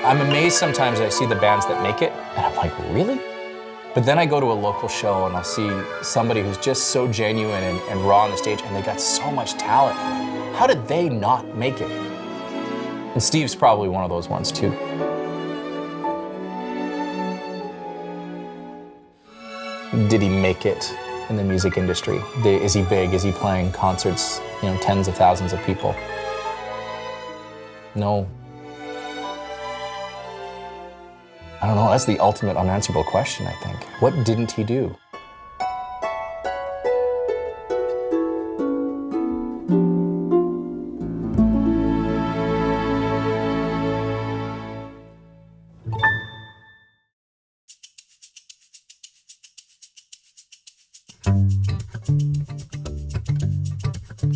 I'm amazed sometimes I see the bands that make it, and I'm like, really? But then I go to a local show and I'll see somebody who's just so genuine and raw on the stage, and they got so much talent. How did they not make it? And Steve's probably one of those ones too. Did he make it in the music industry? Is he big? Is he playing concerts, tens of thousands of people? No. I don't know, that's the ultimate unanswerable question, I think. What didn't he do?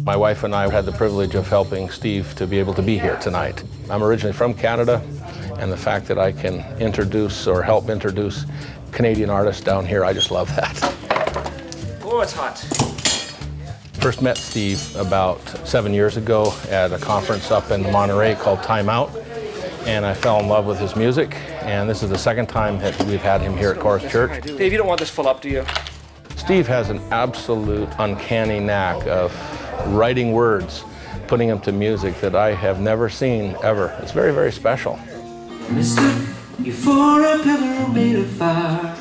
My wife and I had the privilege of helping Steve to be able to be here tonight. I'm originally from Canada, and the fact that I can introduce or help introduce Canadian artists down here, I just love that. Oh, it's hot. First met Steve about 7 years ago at a conference up in Monterey called Time Out, and I fell in love with his music, and this is the second time that we've had him here at Chorus Church. Dave, you don't want this full up, do you? Steve has an absolute uncanny knack of writing words, putting them to music that I have never seen ever. It's very, very special. Mistook you for a pillar made of fire.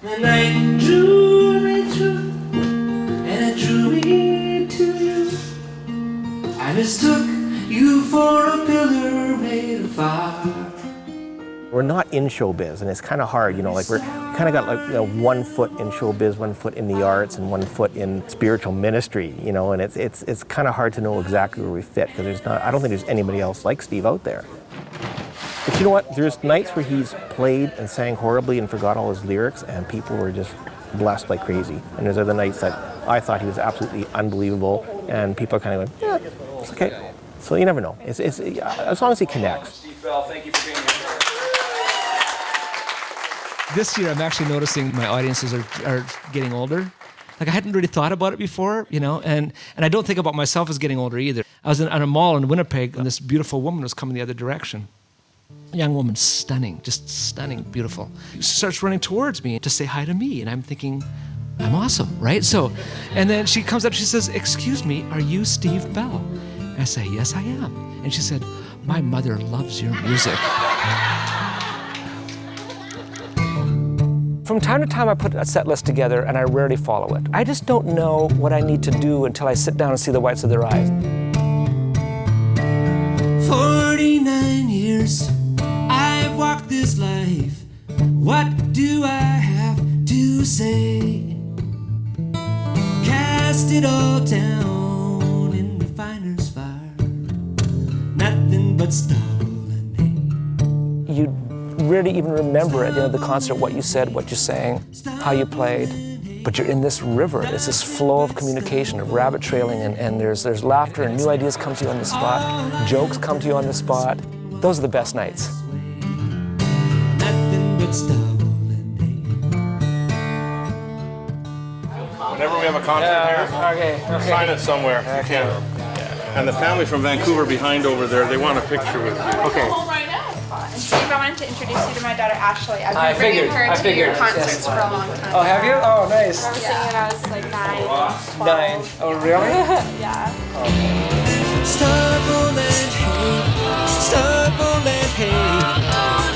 The night drew me through, and it drew me to you. I mistook you for a pillar made of fire. We're not in showbiz, and it's kind of hard, like we're kind of got like 1 foot in showbiz, 1 foot in the arts, and 1 foot in spiritual ministry, and it's kind of hard to know exactly where we fit, because I don't think there's anybody else like Steve out there. But you know what? There's nights where he's played and sang horribly and forgot all his lyrics, and people were just blessed like crazy. And there's other nights that I thought he was absolutely unbelievable, and people are kind of going, yeah, it's okay. So you never know. It's as long as he connects. Steve Bell, thank you for being here. This year, I'm actually noticing my audiences are getting older. Like, I hadn't really thought about it before, and I don't think about myself as getting older either. I was at a mall in Winnipeg, and this beautiful woman was coming the other direction. A young woman, stunning, just stunning, beautiful. She starts running towards me to say hi to me, and I'm thinking, I'm awesome, right? So, and then she comes up, she says, "Excuse me, are you Steve Bell?" I say, "Yes, I am." And she said, "My mother loves your music." From time to time, I put a set list together, and I rarely follow it. I just don't know what I need to do until I sit down and see the whites of their eyes. 49 years, I've walked this life. What do I have to say? Cast it all down in the refiner's fire. Nothing but stubble and hay. You rarely even remember at the end of the concert what you said, what you sang, how you played. But you're in this river. It's this flow of communication, of rabbit trailing, and there's laughter, and new ideas come to you on the spot. Jokes come to you on the spot. Those are the best nights. Nothing but stubble and hay. Whenever we have a concert here, sign it somewhere. You can. And the family from Vancouver behind over there, they want a picture with you. Okay. Steve, I wanted to introduce you to my daughter Ashley. I've been bringing her to your concerts for a long time. Oh, have you? Oh, nice. I was singing when I was like 9, 12. 9. Oh, really? Yeah. Stubble and hay, stubble and hay.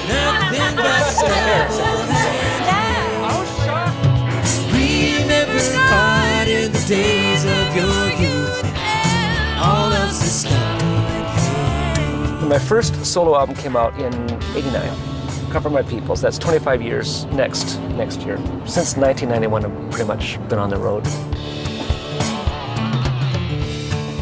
Nothing but stubble and hay. Remember caught in the days of your youth. All else is stubble and hay. My first solo album came out in '89. Cover My Peoples. That's 25 years next year. Since 1991, I've pretty much been on the road.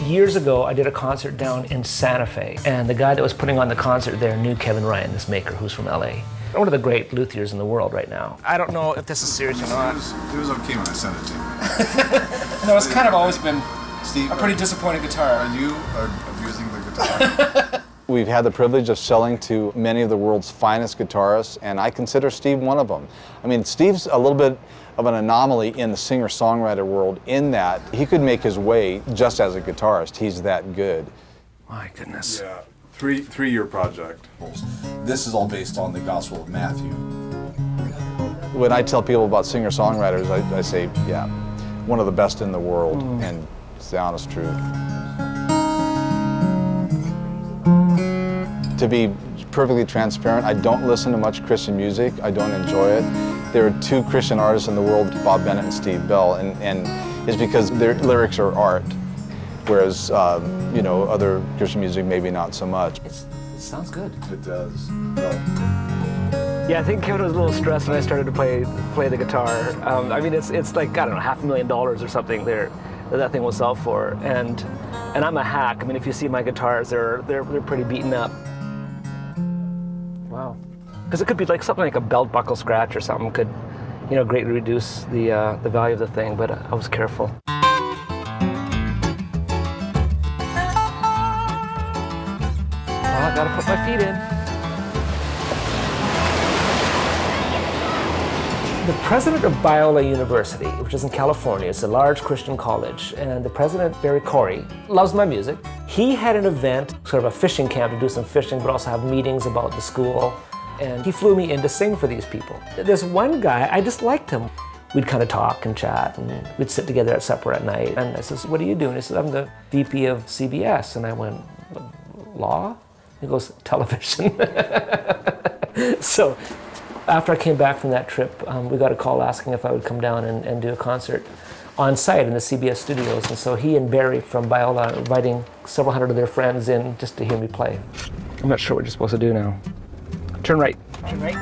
Years ago, I did a concert down in Santa Fe, and the guy that was putting on the concert there knew Kevin Ryan, this maker who's from LA. One of the great luthiers in the world right now. I don't know if this is serious or not. It was okay when I sent it to you. No, it's kind of always been Steve, a pretty disappointing guitar. Are you abusing the guitar? We've had the privilege of selling to many of the world's finest guitarists, and I consider Steve one of them. I mean, Steve's a little bit of an anomaly in the singer-songwriter world in that he could make his way just as a guitarist. He's that good. My goodness. Yeah. Three-year project. This is all based on the Gospel of Matthew. When I tell people about singer-songwriters, I say, yeah, one of the best in the world, and it's the honest truth. To be perfectly transparent, I don't listen to much Christian music. I don't enjoy it. There are two Christian artists in the world, Bob Bennett and Steve Bell, and it's because their lyrics are art, whereas you know, other Christian music maybe not so much. It sounds good. It does. Yeah, I think Kevin was a little stressed when I started to play the guitar. I mean, it's like, I don't know, $500,000 or something there that thing will sell for, and I'm a hack. I mean, if you see my guitars, they're pretty beaten up. Wow. Because it could be like something like a belt buckle scratch or something could, you know, greatly reduce the value of the thing, but I was careful. Oh, I gotta put my feet in. The president of Biola University, which is in California, it's a large Christian college, and the president, Barry Corey, loves my music. He had an event, sort of a fishing camp to do some fishing, but also have meetings about the school, and he flew me in to sing for these people. There's one guy, I just liked him. We'd kind of talk and chat, and we'd sit together at supper at night, and I says, "What are you doing?" He says, "I'm the VP of CBS," and I went, "Law?" He goes, "Television." So after I came back from that trip, we got a call asking if I would come down and do a concert on site in the CBS Studios. And so he and Barry from Biola are inviting several hundred of their friends in just to hear me play. I'm not sure what you're supposed to do now. Turn right. Turn right.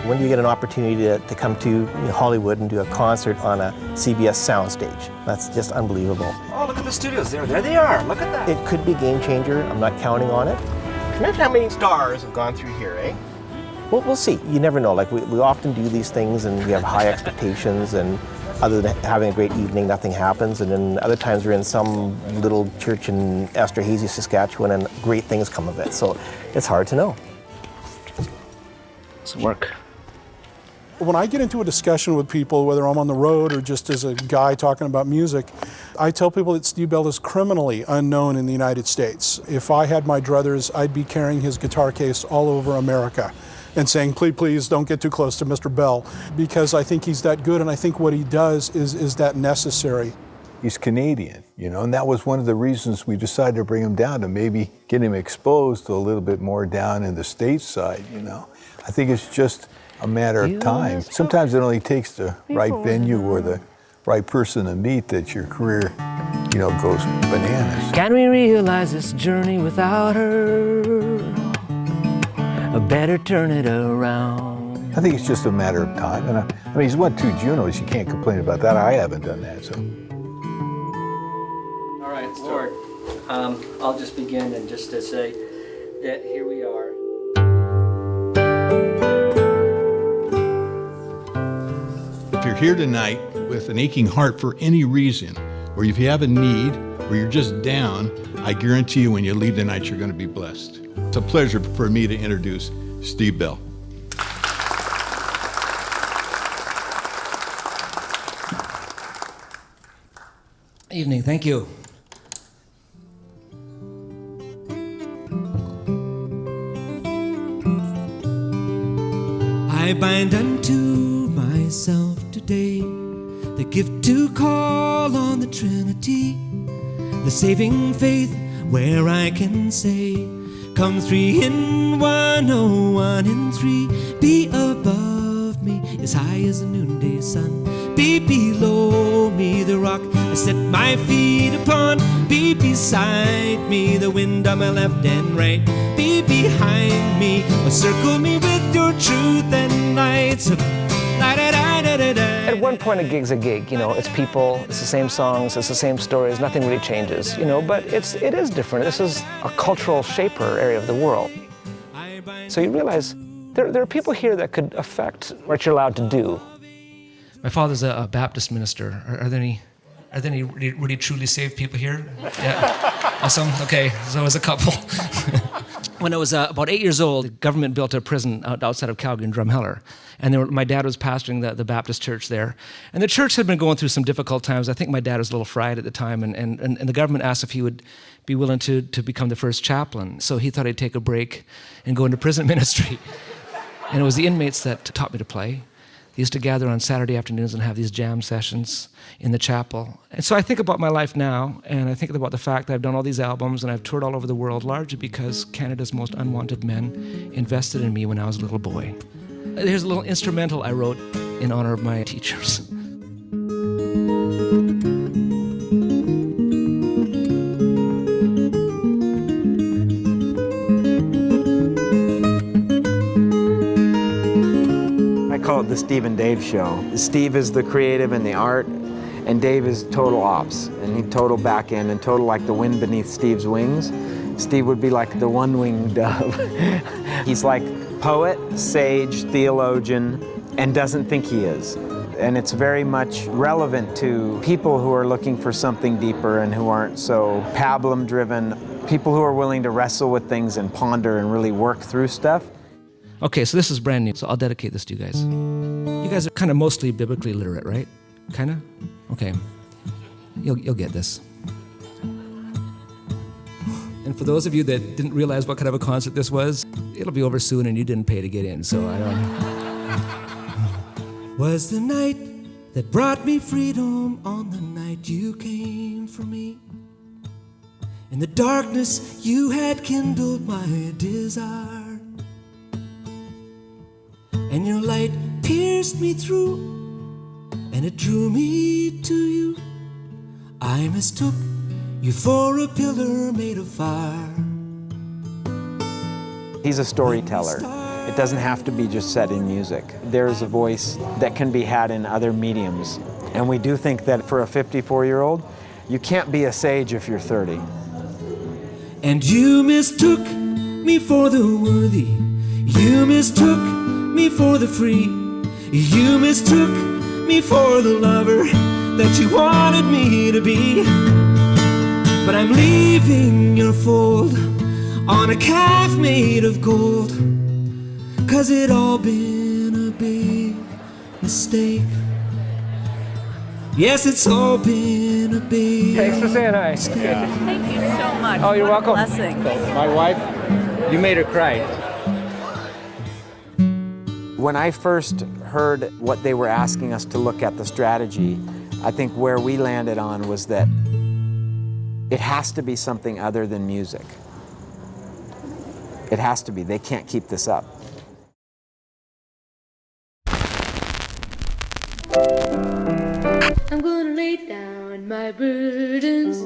When do you get an opportunity to come to Hollywood and do a concert on a CBS soundstage? That's just unbelievable. Oh, look at the studios there. There they are. Look at that. It could be a game changer. I'm not counting on it. Imagine how many stars have gone through here, eh? Well, we'll see. You never know. Like, we often do these things and we have high expectations, and other than having a great evening, nothing happens. And then other times we're in some little church in Esterhazy, Saskatchewan, and great things come of it. So it's hard to know. Some work. When I get into a discussion with people, whether I'm on the road or just as a guy talking about music, I tell people that Steve Bell is criminally unknown in the United States. If I had my druthers, I'd be carrying his guitar case all over America and saying, "Please, please don't get too close to Mr. Bell," because I think he's that good, and I think what he does is that necessary. He's Canadian, you know, and that was one of the reasons we decided to bring him down, to maybe get him exposed to a little bit more down in the stateside, you know. I think it's just a matter of time. Sometimes it only takes the right venue or the right person to meet that your career, you know, goes bananas. Can we realize this journey without her? Or better turn it around. I think it's just a matter of time. And I mean, he's won 2 Junos. You can't complain about that. I haven't done that, so. All right, Lord, I'll just begin and just to say that here we are. If you're here tonight with an aching heart for any reason, or if you have a need, or you're just down, I guarantee you when you leave tonight, you're going to be blessed. It's a pleasure for me to introduce Steve Bell. Evening, thank you. I bind unto myself today the gift to call on the Trinity, the saving faith where I can say, come 3 in 1, oh 1 in 3, be above me as high as the noonday sun, be below me the rock I set my feet upon, be beside me the wind on my left and right, be behind me or circle me with your truth and light. So, at one point, a gig's a gig. You know, it's people, it's the same songs, it's the same stories. Nothing really changes. You know, but it is different. This is a cultural shaper area of the world. So you realize there are people here that could affect what you're allowed to do. My father's a Baptist minister. Are there any really truly saved people here? Yeah. Awesome. Okay. So as a couple. When I was about 8 years old, the government built a prison outside of Calgary in Drumheller. And my dad was pastoring the Baptist church there. And the church had been going through some difficult times. I think my dad was a little fried at the time. And the government asked if he would be willing to become the first chaplain. So he thought he'd take a break and go into prison ministry. And it was the inmates that taught me to play. They used to gather on Saturday afternoons and have these jam sessions in the chapel. And so I think about my life now, and I think about the fact that I've done all these albums and I've toured all over the world, largely because Canada's Most Unwanted Men invested in me when I was a little boy. Here's a little instrumental I wrote in honor of my teachers. I call it the Steve and Dave show. Steve is the creative and the art, and Dave is total ops, and he total back end and total like the wind beneath Steve's wings. Steve would be like the one-winged dove. He's like poet, sage, theologian, and doesn't think he is. And it's very much relevant to people who are looking for something deeper and who aren't so pablum-driven, people who are willing to wrestle with things and ponder and really work through stuff. Okay, so this is brand new, so I'll dedicate this to you guys. You guys are kind of mostly biblically literate, right? Kind of? Okay. You'll get this. And for those of you that didn't realize what kind of a concert this was, it'll be over soon and you didn't pay to get in, so I don't... Was the night that brought me freedom on the night you came for me. In the darkness you had kindled my desire. And your light pierced me through, and it drew me to you. I mistook you for a pillar made of fire. He's a storyteller. It doesn't have to be just set in music. There's a voice that can be had in other mediums. And we do think that for a 54-year-old, you can't be a sage if you're 30. And you mistook me for the worthy. You mistook me for the free. You mistook me for the lover that you wanted me to be. But I'm leaving your fold on a calf made of gold, 'cause it all been a big mistake. Yes, it's all been a big Thanks for saying hi. mistake. Thank you so much. Oh, you're What welcome. A blessing. My wife, you made her cry. When I first heard what they were asking us to look at the strategy, I think where we landed on was that it has to be something other than music. It has to be. They can't keep this up. I'm gonna lay down my burdens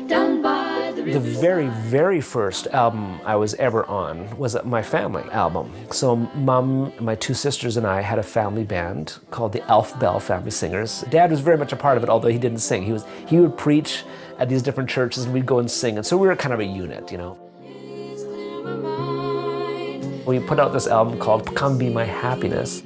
down by the river. The very, very first album I was ever on was my family album. So Mom, my two sisters and I had a family band called the Elf Bell Family Singers. Dad was very much a part of it, although he didn't sing. He would preach at these different churches and we'd go and sing. And so we were kind of a unit, you know. We put out this album called Come Be My Happiness.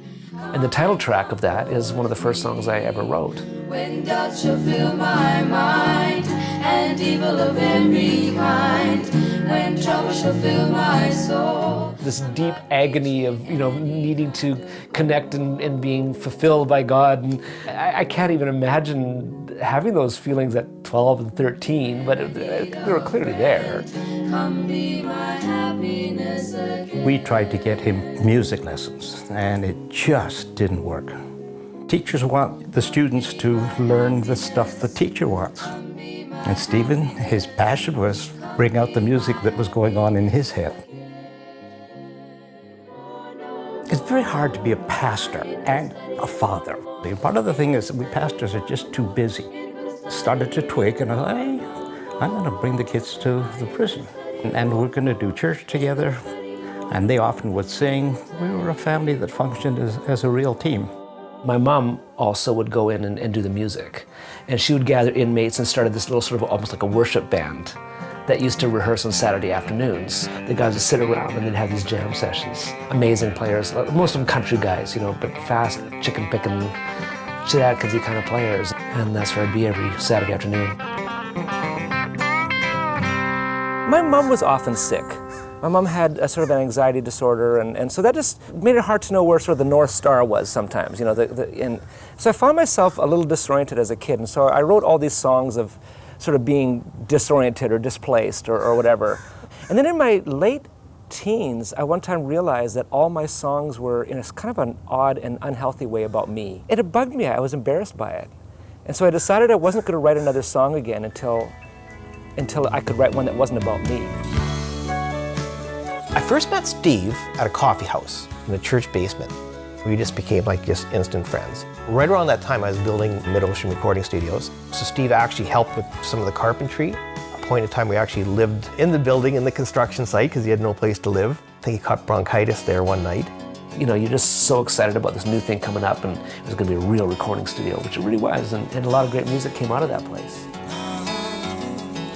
And the title track of that is one of the first songs I ever wrote. When doubt shall fill my mind, and evil of every kind, when trouble shall fill my soul. This deep agony of, needing to connect and being fulfilled by God. And I can't even imagine having those feelings at 12 and 13, but they were clearly there. Come be my happiness again. We tried to get him music lessons, and it just didn't work. Teachers want the students to learn the stuff the teacher wants. And Stephen, his passion was bring out the music that was going on in his head. It's very hard to be a pastor and a father. Part of the thing is that we pastors are just too busy. Started to twig, and I thought, hey, I'm going to bring the kids to the prison. And we're going to do church together. And they often would sing. We were a family that functioned as a real team. My mom also would go in and do the music. And she would gather inmates and started this little sort of almost like a worship band that used to rehearse on Saturday afternoons. The guys would sit around and they'd have these jam sessions. Amazing players, most of them country guys, but fast, chicken picking, shit-out-kidsy kind of players. And that's where I'd be every Saturday afternoon. My mom was often sick. My mom had a sort of an anxiety disorder, and so that just made it hard to know where sort of the North Star was sometimes, you know. And so I found myself a little disoriented as a kid, and so I wrote all these songs of sort of being disoriented or displaced or whatever. And then in my late teens, I one time realized that all my songs were in a kind of an odd and unhealthy way about me. It had bugged me. I was embarrassed by it. And so I decided I wasn't going to write another song again until I could write one that wasn't about me. I first met Steve at a coffee house in a church basement. We just became like just instant friends. Right around that time, I was building Mid-Ocean Recording Studios. So Steve actually helped with some of the carpentry. At a point in time, we actually lived in the building, in the construction site, because he had no place to live. I think he caught bronchitis there one night. You know, you're just so excited about this new thing coming up, and it was going to be a real recording studio, which it really was, and a lot of great music came out of that place.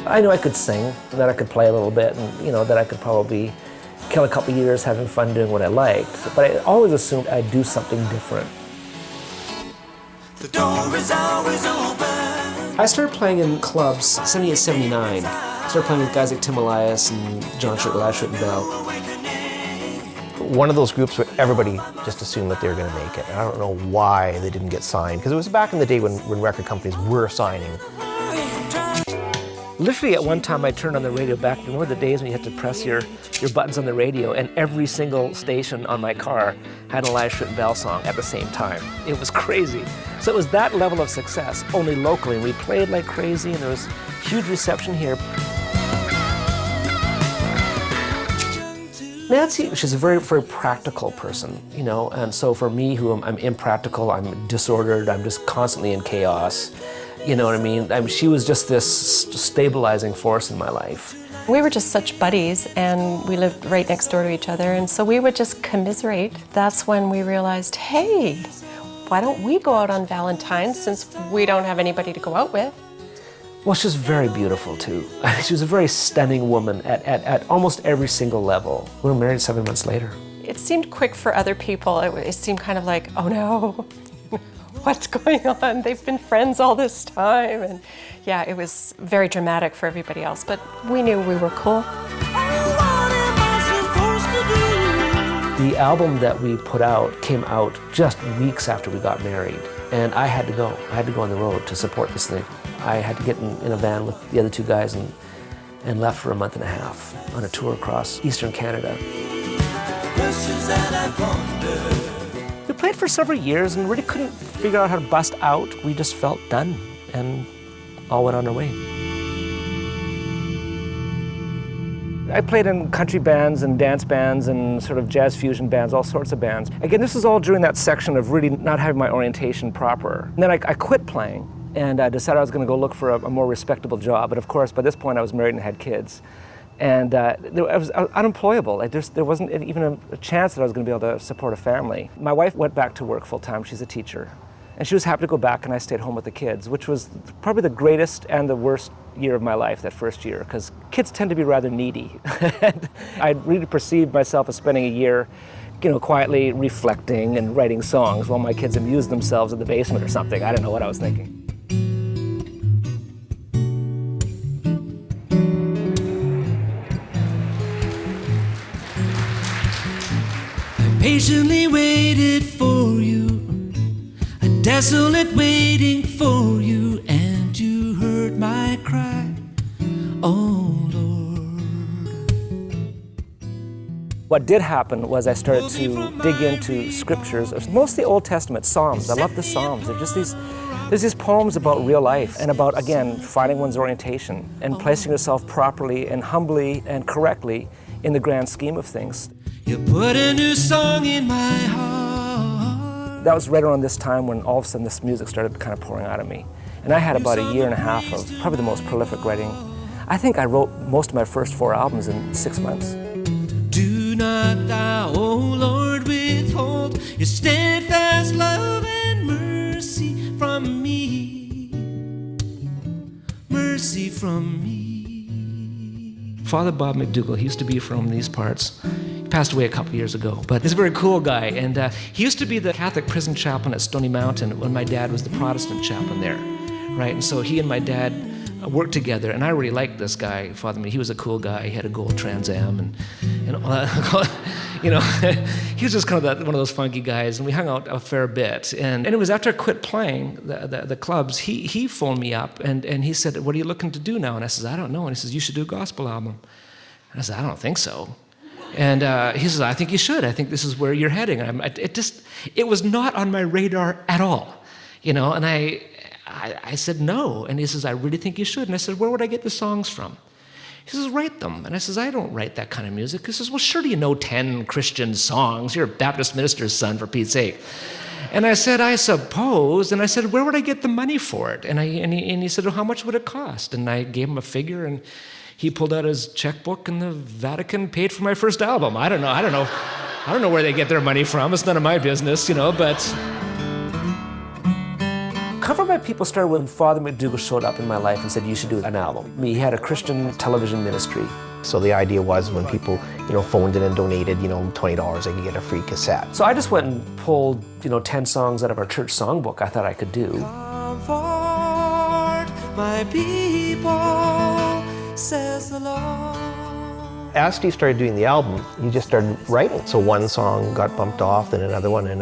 I knew I could sing, that I could play a little bit, and you know, that I could probably kill a couple years having fun doing what I liked, but I always assumed I'd do something different. The door is always open. I started playing in clubs 78, 79. I started playing with guys like Tim Elias and John Elias Bell. One of those groups where everybody just assumed that they were going to make it. I don't know why they didn't get signed, because it was back in the day when record companies were signing. Literally at one time I turned on the radio back. Remember the days when you had to press your buttons on the radio, and every single station on my car had an Elias Bell song at the same time. It was crazy. So it was that level of success, only locally. And we played like crazy, and there was huge reception here. Nancy, she's a very, very practical person, you know, and so for me, who I'm impractical, I'm disordered, I'm just constantly in chaos, you know what I mean? She was just this stabilizing force in my life. We were just such buddies, and we lived right next door to each other, and so we would just commiserate. That's when we realized, hey, why don't we go out on Valentine's since we don't have anybody to go out with? Well, she was very beautiful, too. She was a very stunning woman at almost every single level. We were married 7 months later. It seemed quick for other people. It seemed kind of like, oh no, what's going on? They've been friends all this time. And yeah, it was very dramatic for everybody else, but we knew we were cool. The album that we put out came out just weeks after we got married, and I had to go. I had to go on the road to support this thing. I had to get in a van with the other two guys and left for a month and a half on a tour across Eastern Canada. We played for several years and really couldn't figure out how to bust out. We just felt done and all went on our way. I played in country bands and dance bands and sort of jazz fusion bands, all sorts of bands. Again, this is all during that section of really not having my orientation proper. And then I quit playing and I decided I was going to go look for a more respectable job. But of course, by this point, I was married and had kids. And I was unemployable. Like there wasn't even a chance that I was going to be able to support a family. My wife went back to work full time. She's a teacher. And she was happy to go back, and I stayed home with the kids, which was probably the greatest and the worst year of my life, that first year, because kids tend to be rather needy. And I really perceived myself as spending a year, you know, quietly reflecting and writing songs while my kids amused themselves in the basement or something. I don't know what I was thinking. Patiently waited for you, desolate waiting for you, and you heard my cry, oh Lord. What did happen was I started to dig into scriptures, mostly Old Testament, Psalms. I love the Psalms. They're just there's these poems about real life and about, again, finding one's orientation and placing yourself properly and humbly and correctly in the grand scheme of things. You put a new song in my heart. That was right around this time when all of a sudden this music started kind of pouring out of me. And I had about a year and a half of probably the most prolific writing. I think I wrote most of my first 4 albums in 6 months. Do not thou, O Lord, withhold your steadfast love and mercy from me. Mercy from me. Father Bob McDougall, he used to be from these parts. He passed away a couple years ago, but he's a very cool guy. And he used to be the Catholic prison chaplain at Stony Mountain when my dad was the Protestant chaplain there, right? And so he and my dad worked together, and I really liked this guy, Father Mead. He was a cool guy. He had a gold Trans Am and all that. You know, he was just kind of one of those funky guys, and we hung out a fair bit. And it was after I quit playing the clubs, he phoned me up, and he said, "What are you looking to do now?" And I said, "I don't know." And he says, "You should do a gospel album." And I said, "I don't think so." And he says, "I think you should. I think this is where you're heading." And it was not on my radar at all, you know. And I said no. And he says, "I really think you should." And I said, "Where would I get the songs from?" He says, "Write them." And I says, "I don't write that kind of music." He says, "Well, sure do you know 10 Christian songs? You're a Baptist minister's son, for Pete's sake." And I said, "I suppose." And I said, "Where would I get the money for it?" And he said, "Well, how much would it cost?" And I gave him a figure, and he pulled out his checkbook, and the Vatican paid for my first album. I don't know where they get their money from. It's none of my business, you know, but... Cover My People started when Father McDougall showed up in my life and said, "You should do an album." He had a Christian television ministry. So the idea was when people, you know, phoned in and donated, you know, $20, they could get a free cassette. So I just went and pulled, you know, 10 songs out of our church songbook I thought I could do. Comfort my people, says the Lord. As Steve started doing the album, he just started writing. So one song got bumped off, then another one, and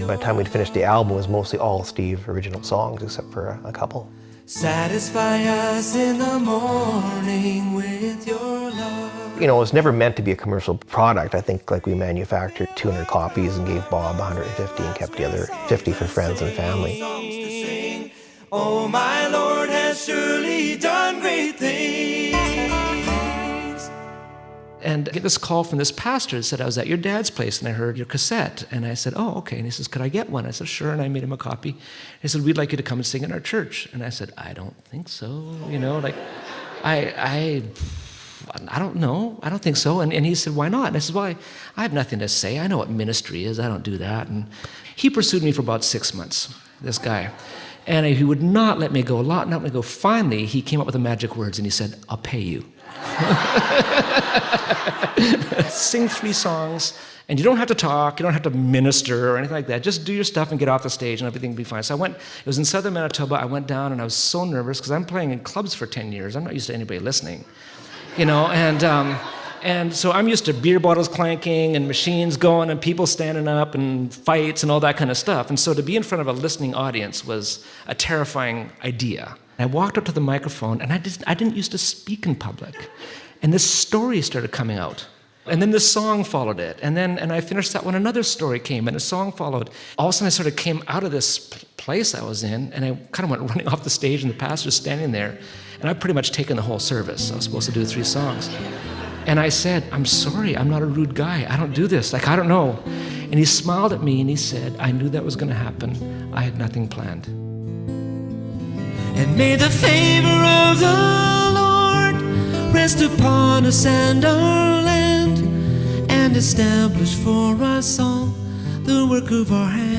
by the time we'd finished the album, it was mostly all Steve original songs, except for a couple. Satisfy us in the morning with your love. You know, it was never meant to be a commercial product. I think like we manufactured 200 copies and gave Bob 150 and kept the other 50 for friends and family. Oh, my Lord has surely done great things. And I get this call from this pastor that said, "I was at your dad's place and I heard your cassette." And I said, "Oh, okay." And he says, "Could I get one?" I said, "Sure." And I made him a copy. He said, "We'd like you to come and sing in our church." And I said, "I don't think so." You know, like, I don't know. I don't think so. And he said, "Why not?" And I said, "Well, I have nothing to say. I know what ministry is. I don't do that." And he pursued me for about 6 months, this guy. And he would not let me go, not let me go. Finally, he came up with the magic words and he said, "I'll pay you." Sing 3 songs, and you don't have to talk, you don't have to minister or anything like that. Just do your stuff and get off the stage and everything will be fine. So I went, it was in southern Manitoba, I went down and I was so nervous because I'm playing in clubs for 10 years. I'm not used to anybody listening, you know, and so I'm used to beer bottles clanking and machines going and people standing up and fights and all that kind of stuff. And so to be in front of a listening audience was a terrifying idea. I walked up to the microphone, and I didn't used to speak in public. And this story started coming out. And then this song followed it. And I finished that one, another story came, and a song followed. All of a sudden, I sort of came out of this place I was in, and I kind of went running off the stage, and the pastor's standing there. And I'd pretty much taken the whole service. I was supposed to do 3 songs. And I said, "I'm sorry, I'm not a rude guy. I don't do this. Like, I don't know." And he smiled at me, and he said, "I knew that was going to happen. I had nothing planned." And may the favor of the Lord rest upon us and our land, and establish for us all the work of our hands.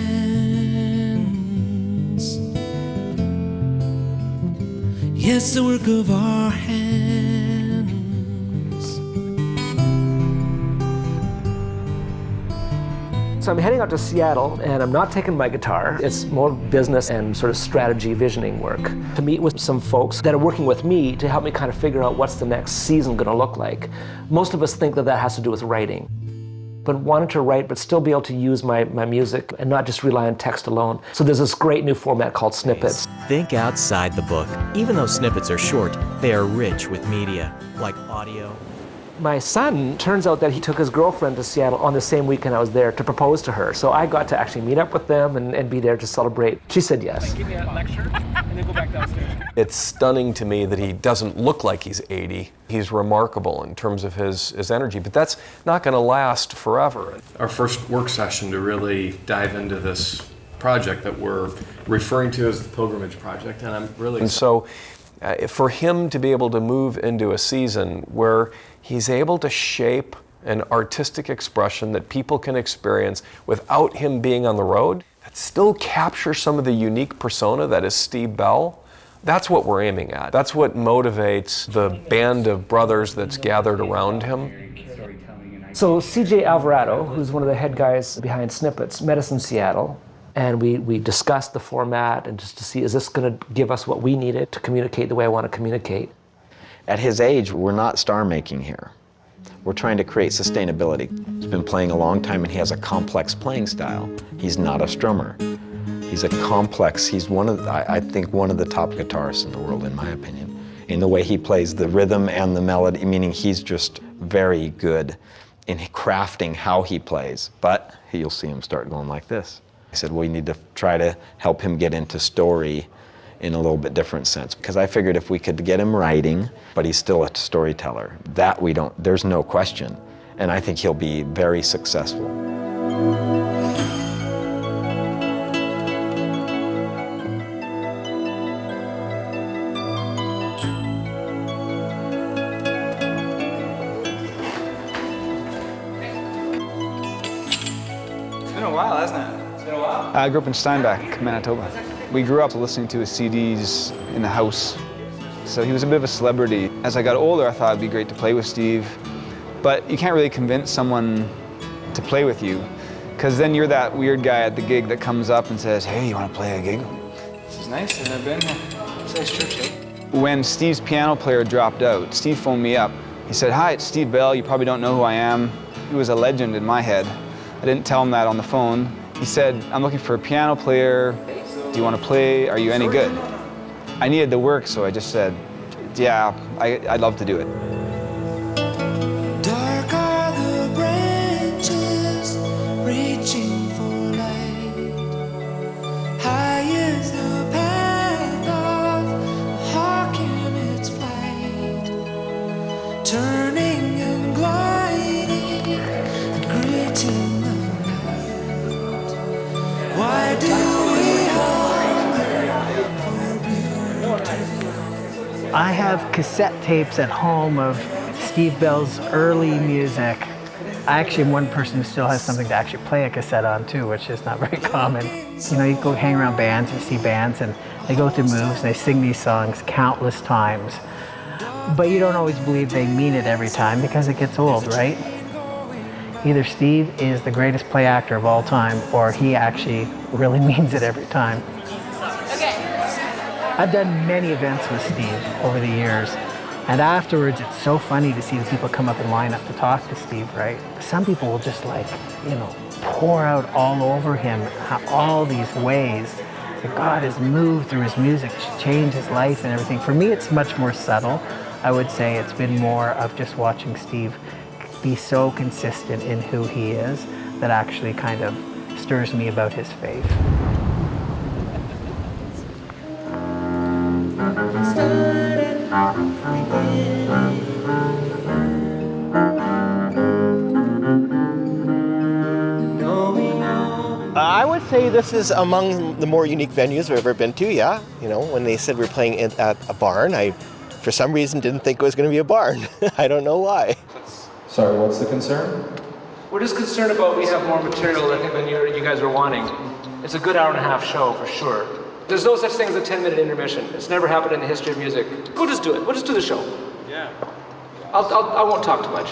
Yes, the work of our hands. So I'm heading out to Seattle, and I'm not taking my guitar. It's more business and sort of strategy visioning work. To meet with some folks that are working with me to help me kind of figure out what's the next season going to look like. Most of us think that has to do with writing. But wanted to write, but still be able to use my music and not just rely on text alone. So there's this great new format called snippets. Think outside the book. Even though snippets are short, they are rich with media, like audio. My son, turns out that he took his girlfriend to Seattle on the same weekend I was there to propose to her. So I got to actually meet up with them and be there to celebrate. She said yes. Give me a lecture and then go back downstairs. It's stunning to me that he doesn't look like he's 80. He's remarkable in terms of his energy, but that's not going to last forever. Our first work session to really dive into this project that we're referring to as the Pilgrimage Project, and I'm really... And so for him to be able to move into a season where he's able to shape an artistic expression that people can experience without him being on the road, that still captures some of the unique persona that is Steve Bell, that's what we're aiming at. That's what motivates the band of brothers that's gathered around him. So CJ Alvarado, who's one of the head guys behind Snippets, met us in Seattle. And we discussed the format and just to see, is this going to give us what we needed to communicate the way I want to communicate? At his age, we're not star making here. We're trying to create sustainability. He's been playing a long time and he has a complex playing style. He's not a strummer. He's a complex, he's I think one of the top guitarists in the world, in my opinion. In the way he plays the rhythm and the melody, meaning he's just very good in crafting how he plays. But you'll see him start going like this. I said, well, we need to try to help him get into story in a little bit different sense. Because I figured if we could get him writing, but he's still a storyteller, that there's no question. And I think he'll be very successful. It's been a while, hasn't it? It's been a while. I grew up in Steinbach, Manitoba. We grew up listening to his CDs in the house. So he was a bit of a celebrity. As I got older, I thought it'd be great to play with Steve. But you can't really convince someone to play with you, because then you're that weird guy at the gig that comes up and says, hey, you want to play a gig? This is nice. I've never been here. It's a nice church, eh? When Steve's piano player dropped out, Steve phoned me up. He said, hi, it's Steve Bell. You probably don't know who I am. He was a legend in my head. I didn't tell him that on the phone. He said, I'm looking for a piano player. Do you want to play? Are you any good? I needed the work, so I just said, yeah, I'd love to do it. Dark are the branches reaching for light. High is the path of a hawk in its flight, turning and gliding and greeting the night. Why do we I have cassette tapes at home of Steve Bell's early music. I actually am one person who still has something to actually play a cassette on too, which is not very common. You know, you go hang around bands, you see bands, and they go through moves, and they sing these songs countless times. But you don't always believe they mean it every time because it gets old, right? Either Steve is the greatest play actor of all time, or he actually really means it every time. I've done many events with Steve over the years, and afterwards it's so funny to see the people come up and line up to talk to Steve, right? Some people will just pour out all over him all these ways that God has moved through his music to change his life and everything. For me, it's much more subtle. I would say it's been more of just watching Steve be so consistent in who he is that actually kind of stirs me about his faith. I would say this is among the more unique venues I've ever been to, yeah. You know, when they said we're playing at a barn, I, for some reason, didn't think it was going to be a barn. I don't know why. Sorry, what's the concern? We're just concerned about we have more material than you guys were wanting. It's a good hour-and-a-half show for sure. There's no such thing as a 10-minute intermission. It's never happened in the history of music. We'll just do it. We'll just do the show. Yeah. I won't talk too much.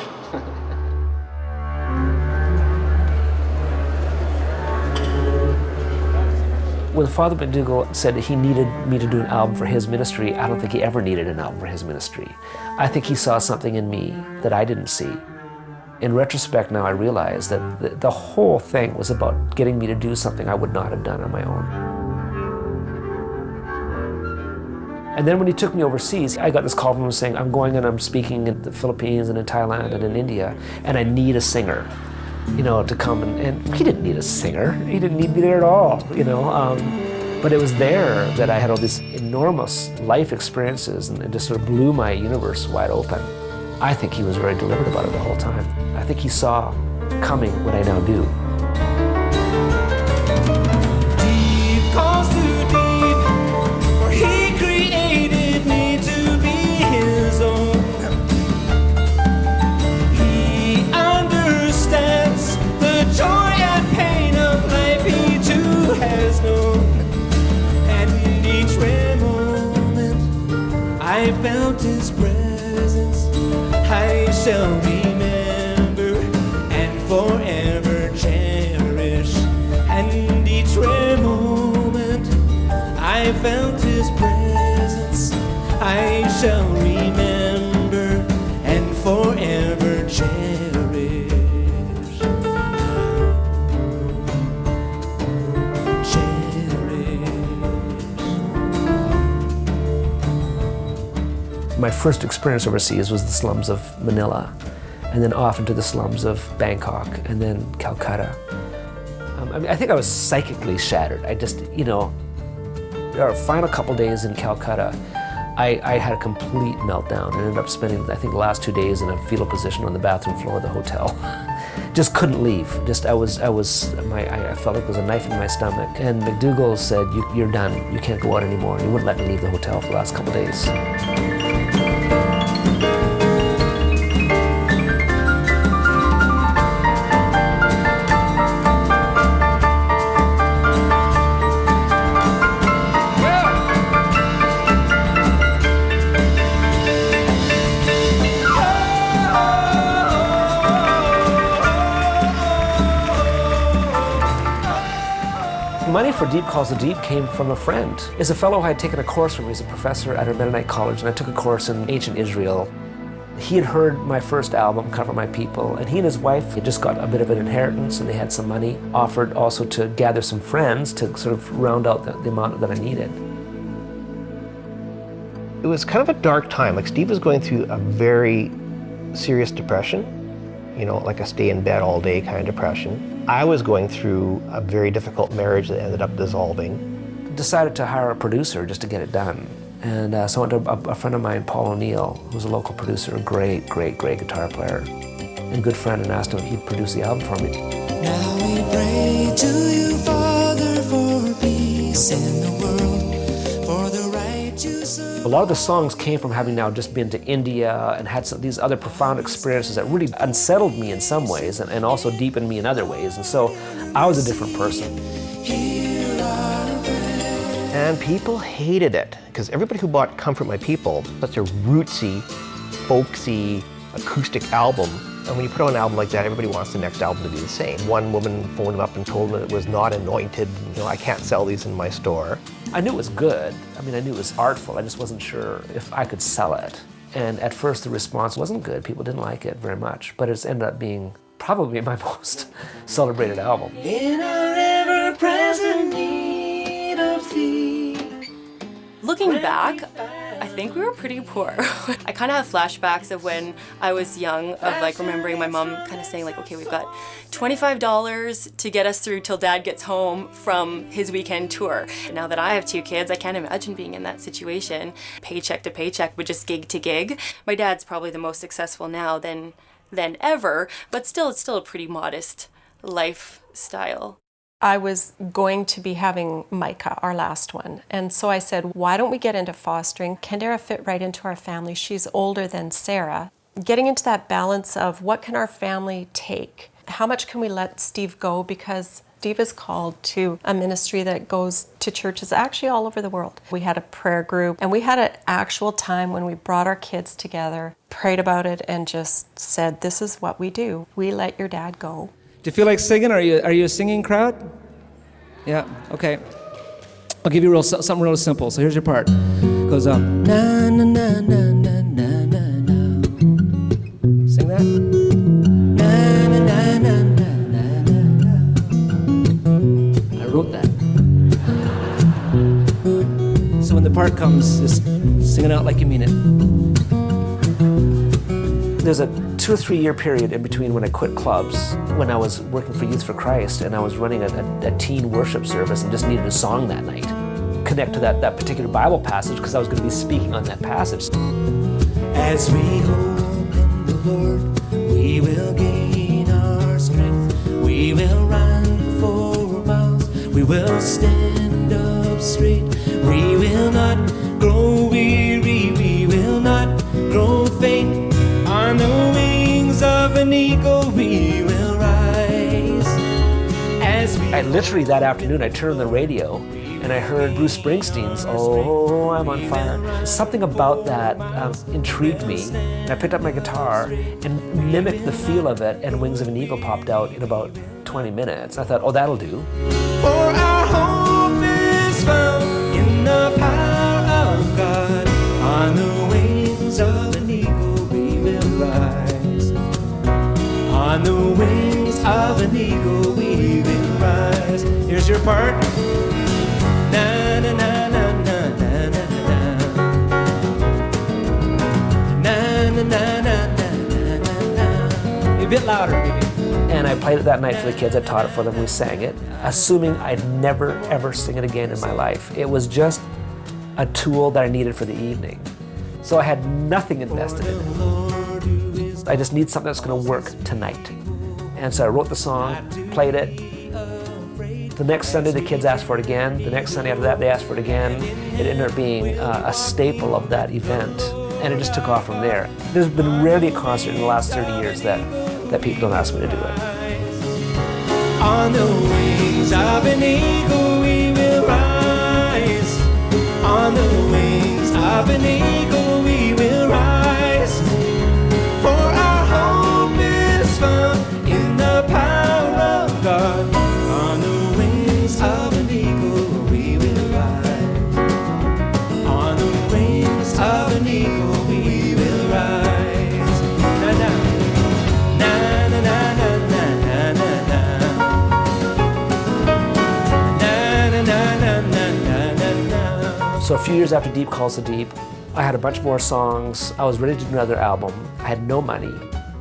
When Father McDougall said that he needed me to do an album for his ministry, I don't think he ever needed an album for his ministry. I think he saw something in me that I didn't see. In retrospect now, I realize that the whole thing was about getting me to do something I would not have done on my own. And then when he took me overseas, I got this call from him saying, I'm going and I'm speaking in the Philippines and in Thailand and in India, and I need a singer, to come. And he didn't need a singer. He didn't need me there at all, But it was there that I had all these enormous life experiences and it just sort of blew my universe wide open. I think he was very deliberate about it the whole time. I think he saw coming what I now do. Deep calls to deep, for he created me to be his own. He understands the joy and pain of life he too has known. And each rare moment I felt his presence, I shall remember and forever cherish. And each rare felt his presence, I shall remember and forever cherish. My first experience overseas was the slums of Manila, and then off into the slums of Bangkok, and then Calcutta. I think I was psychically shattered. I just, our final couple days in Calcutta, I had a complete meltdown. I ended up spending, I think, the last 2 days in a fetal position on the bathroom floor of the hotel. Just couldn't leave. I felt like there was a knife in my stomach. And McDougall said, you're done. You can't go out anymore. And he wouldn't let me leave the hotel for the last couple days. Money for Deep Calls the Deep came from a friend. It's a fellow I had taken a course from. He's a professor at a Mennonite college, and I took a course in ancient Israel. He had heard my first album, Cover My People, and he and his wife had just got a bit of an inheritance, and they had some money. Offered also to gather some friends to sort of round out the amount that I needed. It was kind of a dark time. Like, Steve was going through a very serious depression, like a stay in bed all day kind of depression. I was going through a very difficult marriage that ended up dissolving. Decided to hire a producer just to get it done. And so I went to a friend of mine, Paul O'Neill, who's a local producer, a great guitar player, and good friend, and asked him if he'd produce the album for me. Now we pray to you, Father, for peace in the world, for the righteous. A lot of the songs came from having now just been to India and had these other profound experiences that really unsettled me in some ways and also deepened me in other ways. And so I was a different person. And people hated it, because everybody who bought Comfort My People, such a rootsy, folksy, acoustic album. And when you put out an album like that, everybody wants the next album to be the same. One woman phoned him up and told him it was not anointed. I can't sell these in my store. I knew it was good. I knew it was artful. I just wasn't sure if I could sell it. And at first the response wasn't good. People didn't like it very much. But it's ended up being probably my most celebrated album. In our ever-present need of thee. Looking back, I think we were pretty poor. I kind of have flashbacks of when I was young, of remembering my mom kind of saying okay, we've got $25 to get us through till Dad gets home from his weekend tour. Now that I have 2 kids, I can't imagine being in that situation. Paycheck to paycheck, but just gig to gig. My dad's probably the most successful now than ever, but still, it's still a pretty modest lifestyle. I was going to be having Micah, our last one. And so I said, why don't we get into fostering? Kendera fit right into our family. She's older than Sarah. Getting into that balance of what can our family take? How much can we let Steve go? Because Steve is called to a ministry that goes to churches actually all over the world. We had a prayer group, and we had an actual time when we brought our kids together, prayed about it, and just said, this is what we do. We let your dad go. Do you feel like singing? Are you a singing crowd? Yeah, okay. I'll give you something real simple. So here's your part. It goes na na na na na na na na. Sing that. Na na na na na na na. I wrote that. So when the part comes, just sing it out like you mean it. There's a 2 or 3 year period in between when I quit clubs, when I was working for Youth for Christ, and I was running a teen worship service and just needed a song that night. Connect to that particular Bible passage, because I was going to be speaking on that passage. As we hope in the Lord, we will gain our strength. We will run for miles. We will stand up straight. We will not grow weary. We will not grow faint. On the wings of an eagle we will rise. As we I literally that afternoon I turned on the radio and I heard Bruce Springsteen's "Oh, I'm on Fire." Something about that intrigued me, and I picked up my guitar and mimicked the feel of it, and Wings of an Eagle popped out in about 20 minutes. I thought, oh, that'll do. For our hope is found in the apart. Na na na na na na na na na na na. A bit louder, maybe. And I played it that night for the kids. I taught it for them. We sang it, assuming I'd never, ever sing it again in my life. It was just a tool that I needed for the evening. So I had nothing invested in it. I just need something that's going to work tonight. And so I wrote the song, played it. The next Sunday, the kids asked for it again. The next Sunday after that, they asked for it again. It ended up being a staple of that event. And it just took off from there. There's been rarely a concert in the last 30 years that people don't ask me to do it. On the wings of an eagle we will rise. On the wings of an eagle we will rise. For our hope is found in the power of God. On the wings of an eagle we will rise. On the wings of an eagle we will rise. Na na na na na na na na na. So a few years after Deep Calls to Deep, I had a bunch more songs. I was ready to do another album. I had no money.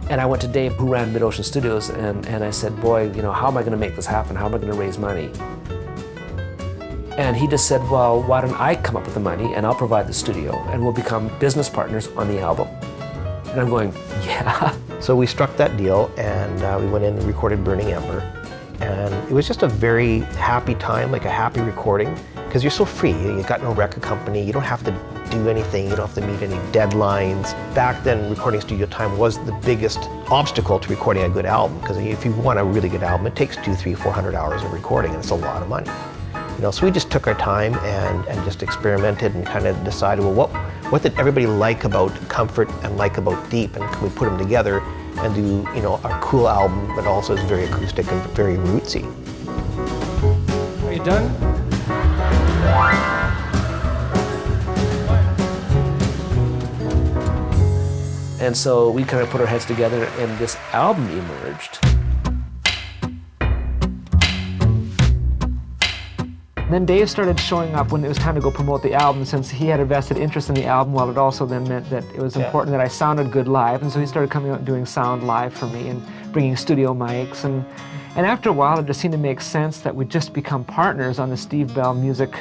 And I went to Dave, who ran Mid-Ocean Studios, and I said, boy, you know, how am I gonna make this happen? How am I gonna raise money? And he just said, well, why don't I come up with the money and I'll provide the studio and we'll become business partners on the album. And I'm going, yeah. So we struck that deal and we went in and recorded Burning Ember. And it was just a very happy time, like a happy recording, because you're so free. You've got no record company, you don't have to do anything, you don't have to meet any deadlines. Back then, recording studio time was the biggest obstacle to recording a good album, because if you want a really good album, it takes 200, 300, 400 hours of recording, and it's a lot of money. You know, so we just took our time and just experimented and kind of decided, well, what did everybody like about Comfort and like about Deep, and can we put them together and do, you know, a cool album, but also is very acoustic and very rootsy. Are you done? And so we kind of put our heads together and this album emerged. Then Dave started showing up when it was time to go promote the album, since he had a vested interest in the album. Well, it also then meant that it was important that I sounded good live, and so he started coming out and doing sound live for me and bringing studio mics. And after a while, it just seemed to make sense that we'd just become partners on the Steve Bell music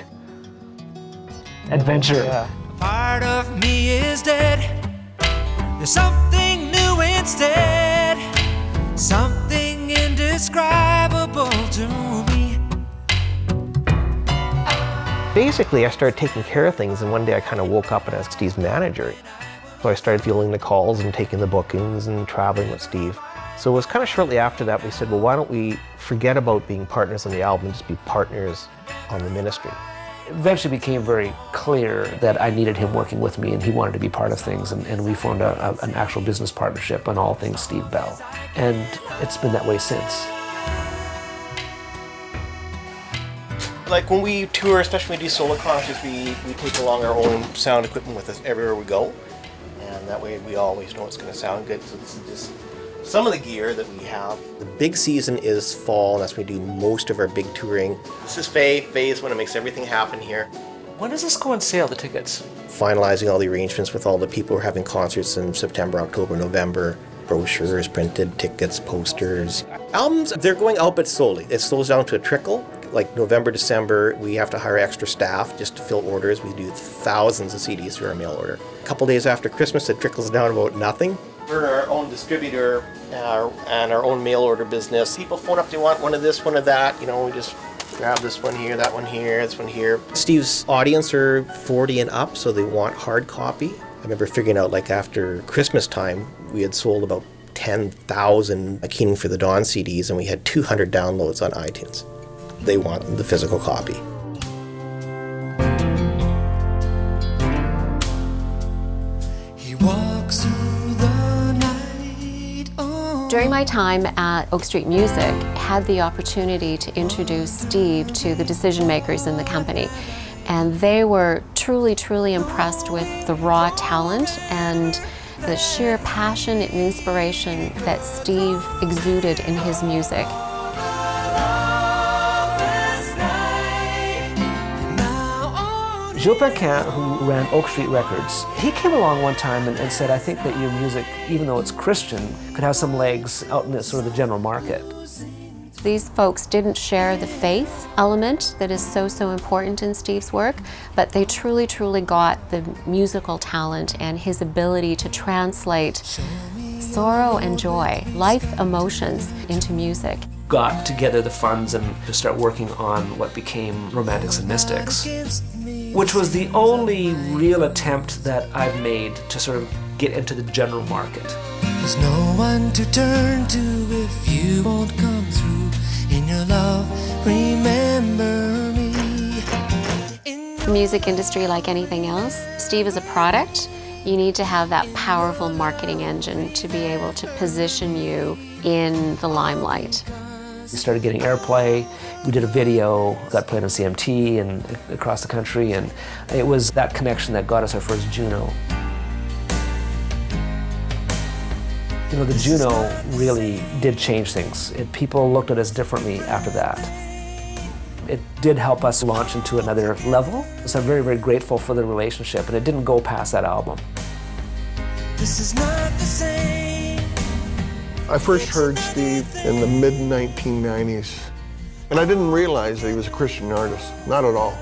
adventure. Yeah. Part of me is dead. There's something new instead. Something indescribable to me. Basically, I started taking care of things, and one day I kind of woke up as Steve's manager. So I started fielding the calls and taking the bookings and traveling with Steve. So it was kind of shortly after that we said, well, why don't we forget about being partners on the album and just be partners on the ministry? It eventually became very clear that I needed him working with me and he wanted to be part of things, and we formed an actual business partnership on all things Steve Bell. And it's been that way since. Like when we tour, especially when we do solo concerts, we take along our own sound equipment with us everywhere we go. And that way we always know it's going to sound good. So this is just some of the gear that we have. The big season is fall, and that's when we do most of our big touring. This is Faye. Faye is when it makes everything happen here. When does this go on sale, the tickets? Finalizing all the arrangements with all the people who are having concerts in September, October, November. Brochures, printed tickets, posters. Albums, they're going out but slowly. It slows down to a trickle. Like November, December, we have to hire extra staff just to fill orders. We do thousands of CDs through our mail order. A couple days after Christmas, it trickles down about nothing. We're our own distributor and our own mail order business. People phone up, they want one of this, one of that. You know, we just grab this one here, that one here, this one here. Steve's audience are 40 and up, so they want hard copy. I remember figuring out, like, after Christmas time, we had sold about 10,000 Keening for the Dawn CDs, and we had 200 downloads on iTunes. They want the physical copy. He walks through the night. Oh. During my time at Oak Street Music, I had the opportunity to introduce Steve to the decision makers in the company. And they were truly, truly impressed with the raw talent and the sheer passion and inspiration that Steve exuded in his music. Gilles Fournier, who ran Oak Street Records, he came along one time and said, I think that your music, even though it's Christian, could have some legs out in the, sort of the general market. These folks didn't share the faith element that is so important in Steve's work, but they truly got the musical talent and his ability to translate sorrow and joy, life emotions into music. Got together the funds and to start working on what became Romantics and Mystics, which was the only real attempt that I've made to sort of get into the general market. There's no one to turn to if you won't come through in your love. Remember me. The music industry, like anything else, Steve is a product. You need to have that powerful marketing engine to be able to position you in the limelight. We started getting airplay. We did a video, got played on CMT and across the country, and it was that connection that got us our first Juno. You know, the Juno really did change things. People looked at us differently after that. It did help us launch into another level, so I'm very grateful for the relationship, and it didn't go past that album. This is not the same. I first heard Steve in the mid-1990s, and I didn't realize that he was a Christian artist, not at all.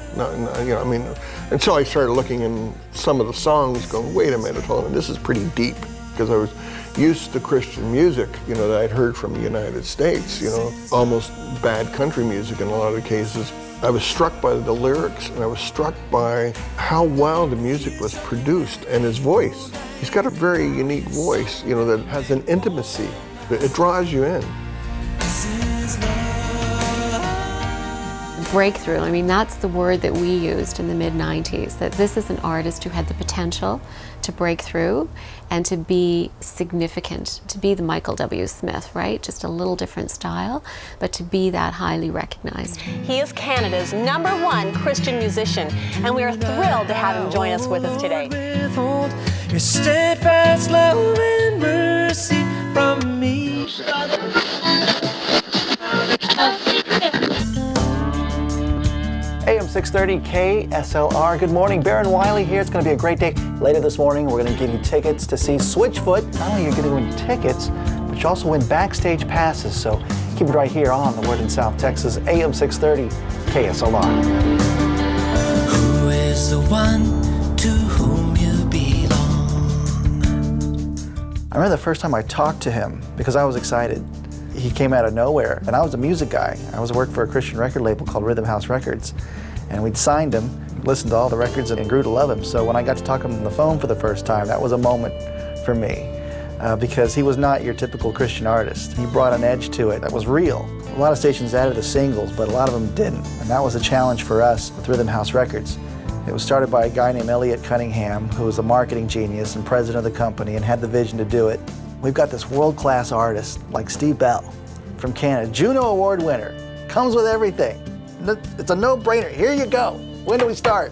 Until I started looking in some of the songs, going, wait a minute, hold on, this is pretty deep, because I was used to Christian music, that I'd heard from the United States, almost bad country music in a lot of cases. I was struck by the lyrics, and I was struck by how well the music was produced and his voice. He's got a very unique voice, that has an intimacy. It draws you in. Breakthrough, I mean, that's the word that we used in the mid-90s, that this is an artist who had the potential to break through and to be significant, to be the Michael W. Smith, right? Just a little different style, but to be that highly recognized. He is Canada's #1 Christian musician, and we are thrilled to have him join us with us today. Your steadfast love and mercy from me. AM 630 KSLR. Good morning, Baron Wiley here. It's going to be a great day. Later this morning, we're going to give you tickets to see Switchfoot. Not only are you going to win tickets, but you also win backstage passes. So keep it right here on The Word in South Texas, AM 630 KSLR. Who is the one to whom you belong? I remember the first time I talked to him because I was excited. He came out of nowhere, and I was a music guy. I was working for a Christian record label called Rhythm House Records, and we'd signed him, listened to all the records, and grew to love him. So when I got to talk to him on the phone for the first time, that was a moment for me, because he was not your typical Christian artist. He brought an edge to it that was real. A lot of stations added the singles, but a lot of them didn't, and that was a challenge for us with Rhythm House Records. It was started by a guy named Elliot Cunningham, who was a marketing genius and president of the company and had the vision to do it. We've got this world-class artist like Steve Bell from Canada, Juno Award winner, comes with everything. It's a no-brainer. Here you go. When do we start?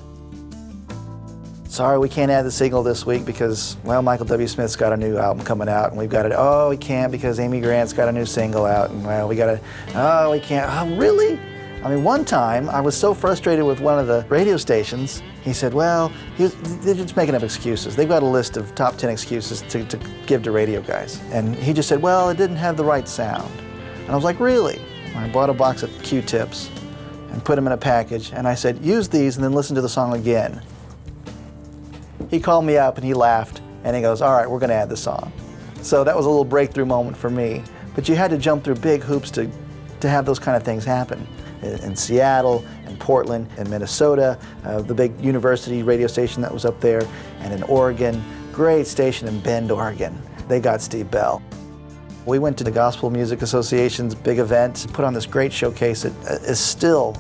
Sorry, we can't add the single this week because, well, Michael W. Smith's got a new album coming out, and we've got it. Oh, we can't because Amy Grant's got a new single out, and well, we got to. Oh, we can't. Oh, really? I mean, one time I was so frustrated with one of the radio stations. He said, well, they're just making up excuses. They've got a list of top 10 excuses to give to radio guys. And he just said, well, it didn't have the right sound. And I was like, really? I bought a box of Q-tips and put them in a package. And I said, use these and then listen to the song again. He called me up and he laughed. And he goes, all right, we're going to add the song. So that was a little breakthrough moment for me. But you had to jump through big hoops to have those kind of things happen. In Seattle, in Portland, in Minnesota, the big university radio station that was up there, and in Oregon, great station in Bend, Oregon. They got Steve Bell. We went to the Gospel Music Association's big event, put on this great showcase that is still,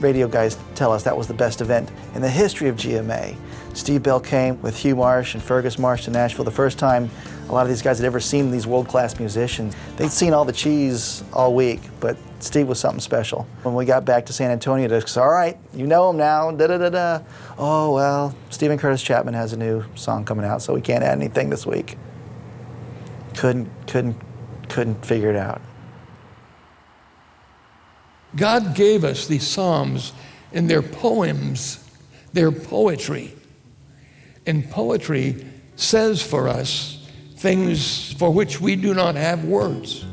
radio guys tell us that was the best event in the history of GMA. Steve Bell came with Hugh Marsh and Fergus Marsh to Nashville. The first time a lot of these guys had ever seen these world-class musicians. They'd seen all the cheese all week, but Steve was something special. When we got back to San Antonio, they said, all right, you know him now, da-da-da-da. Oh, well, Stephen Curtis Chapman has a new song coming out, so we can't add anything this week. Couldn't figure it out. God gave us these Psalms and they're poems They're poetry. And poetry says for us things for which we do not have words.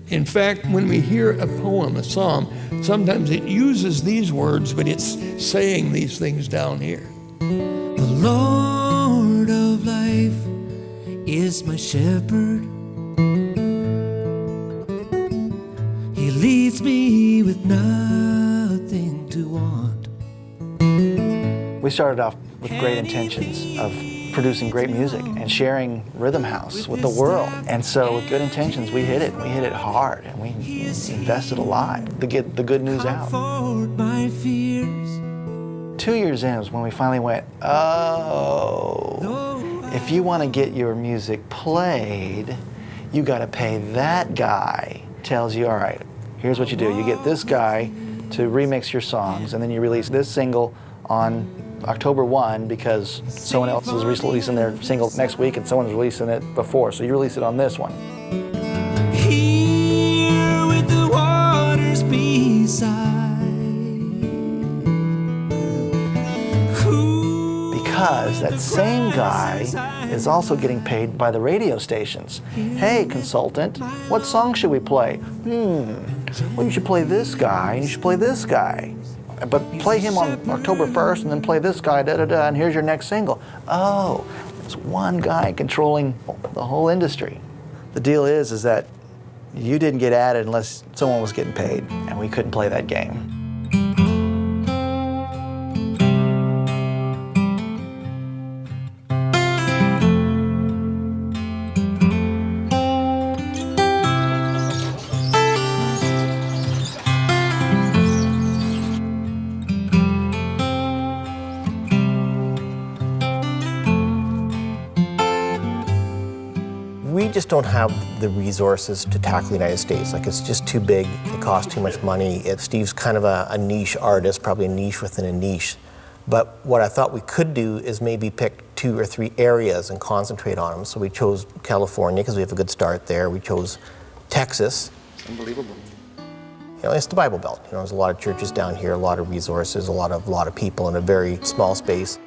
In fact, when we hear a poem, a psalm, sometimes it uses these words, but it's saying these things down here. The Lord of life is my shepherd. He leads me with nothing to want. We started off with great intentions of producing great music and sharing Rhythm House with the world. And so with good intentions, we hit it. We hit it hard, and we invested a lot to get the good news out. 2 years in was when we finally went, oh, if you want to get your music played, you got to pay that guy. Tells you, all right, here's what you do. You get this guy to remix your songs, and then you release this single on October 1 because someone else is releasing their single next week and someone's releasing it before, so you release it on this one. Here with the waters beside. Because that same guy is also getting paid by the radio stations. Hey, consultant, what song should we play? Well, you should play this guy, and you should play this guy. But play him on October 1st, and then play this guy, da-da-da, and here's your next single. Oh, it's one guy controlling the whole industry. The deal is that you didn't get added unless someone was getting paid, and we couldn't play that game. We just don't have the resources to tackle the United States. Like, it's just too big, it costs too much money. Steve's kind of a niche artist, probably a niche within a niche. But what I thought we could do is maybe pick 2 or 3 areas and concentrate on them. So we chose California because we have a good start there. We chose Texas. Unbelievable. You know, it's the Bible Belt. You know, there's a lot of churches down here, a lot of resources, a lot of people in a very small space.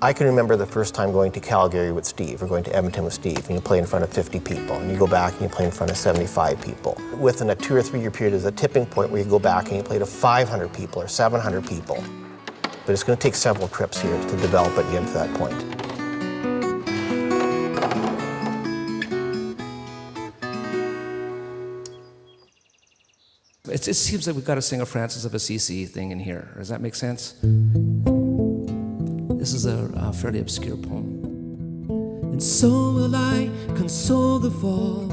I can remember the first time going to Calgary with Steve or going to Edmonton with Steve, and you play in front of 50 people, and you go back and you play in front of 75 people. Within a 2 or 3 year period is a tipping point where you go back and you play to 500 people or 700 people. But it's going to take several trips here to develop it and get to that point. It seems like we've got to sing a Francis of Assisi thing in here. Does that make sense? This is a fairly obscure poem. And so will I console the fall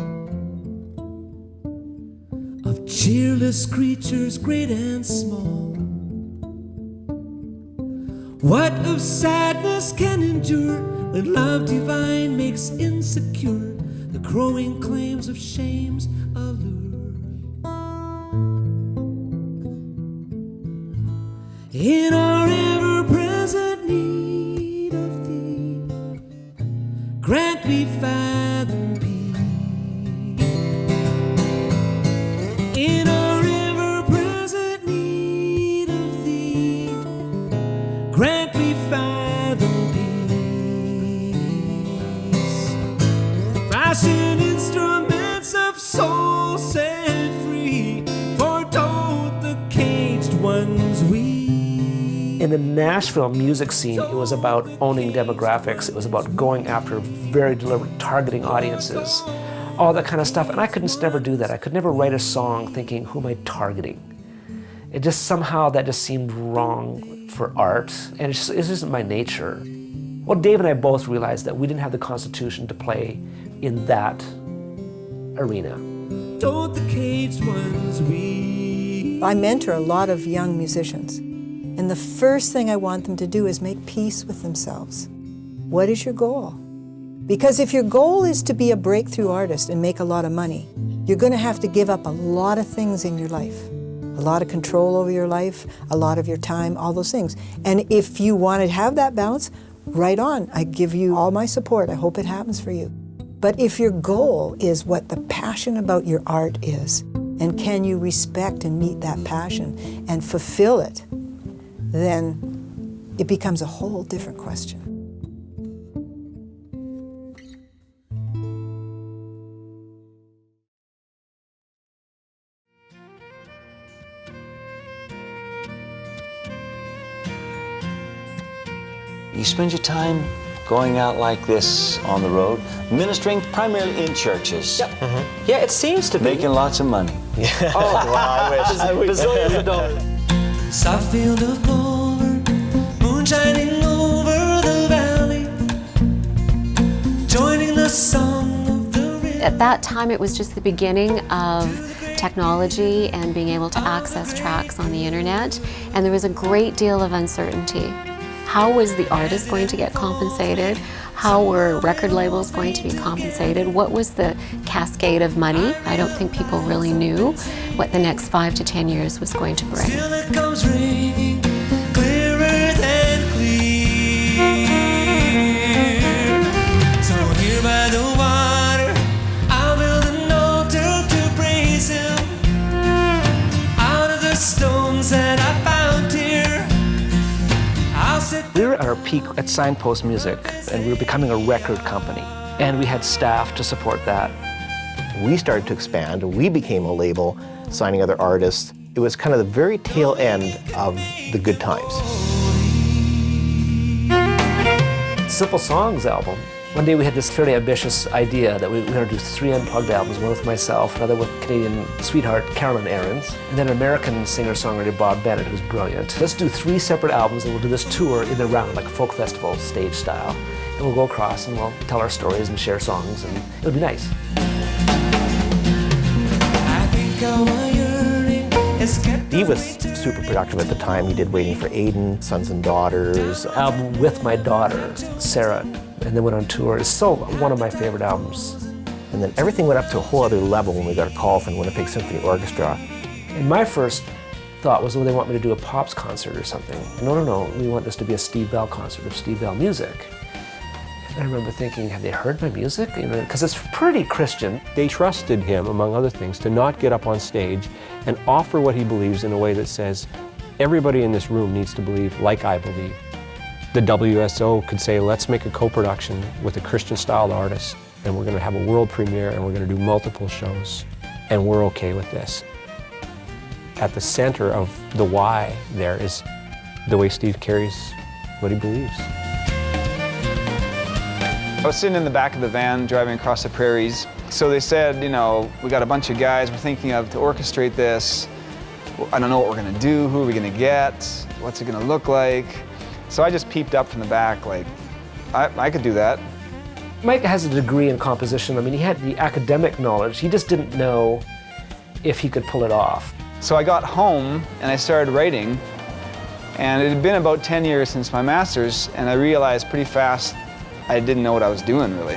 of cheerless creatures great and small. What of sadness can endure when love divine makes insecure the growing claims of shame's allure? In our ever-present need of thee, grant we fathom peace. In our ever-present need of thee, grant we fathom peace. Fashion instruments of soul set free, foretold the caged ones we. In the Nashville music scene, it was about owning demographics. It was about going after very deliberate targeting audiences, all that kind of stuff. And I could never do that. I could never write a song thinking, who am I targeting? It just somehow that just seemed wrong for art. And it's just isn't my nature. Well, Dave and I both realized that we didn't have the constitution to play in that arena. Told the caged ones we. I mentor a lot of young musicians. And the first thing I want them to do is make peace with themselves. What is your goal? Because if your goal is to be a breakthrough artist and make a lot of money, you're going to have to give up a lot of things in your life. A lot of control over your life, a lot of your time, all those things. And if you want to have that balance, right on. I give you all my support. I hope it happens for you. But if your goal is what the passion about your art is, and can you respect and meet that passion and fulfill it, then it becomes a whole different question. You spend your time going out like this on the road, ministering primarily in churches. Yep. Yeah, it seems to be. Making lots of money. Oh, well, I wish. Bazillions of dollars. Soft field of clover, moon shining over the valley, joining the song of the river. At that time, it was just the beginning of technology and being able to access tracks on the internet, and there was a great deal of uncertainty. How was the artist going to get compensated? How were record labels going to be compensated? What was the cascade of money? I don't think people really knew what the next 5 to 10 years was going to bring. Still it comes ringing, clearer than clear. So here by the water, I'll build an altar to praise Him. Out of the stones that I found here, we were at our peak at Signpost Music, and we were becoming a record company, and we had staff to support that. We started to expand, we became a label, signing other artists. It was kind of the very tail end of the good times. Simple Songs album. One day we had this fairly ambitious idea that we were going to do 3 unplugged albums, one with myself, another with Canadian sweetheart Carolyn Aarons, and then an American singer-songwriter Bob Bennett, who's brilliant. Let's do 3 separate albums and we'll do this tour in the round, like a folk festival stage style. And we'll go across and we'll tell our stories and share songs, and it'll be nice. He was super productive at the time. He did Waiting for Aiden, Sons and Daughters. Album with my daughter, Sarah, and then went on tour. It's so one of my favorite albums. And then everything went up to a whole other level when we got a call from Winnipeg Symphony Orchestra. And my first thought was, well, they want me to do a Pops concert or something. No, we want this to be a Steve Bell concert of Steve Bell music. And I remember thinking, have they heard my music? Because it's pretty Christian. They trusted him, among other things, to not get up on stage and offer what he believes in a way that says, everybody in this room needs to believe like I believe. The WSO could say, let's make a co-production with a Christian-styled artist, and we're going to have a world premiere, and we're going to do multiple shows, and we're okay with this. At the center of the why there is the way Steve carries what he believes. I was sitting in the back of the van driving across the prairies. So they said, we got a bunch of guys we're thinking of to orchestrate this. I don't know what we're going to do, who are we going to get, what's it going to look like. So I just peeped up from the back like, I could do that. Mike has a degree in composition. I mean, he had the academic knowledge. He just didn't know if he could pull it off. So I got home and I started writing. And it had been about 10 years since my master's, and I realized pretty fast I didn't know what I was doing, really.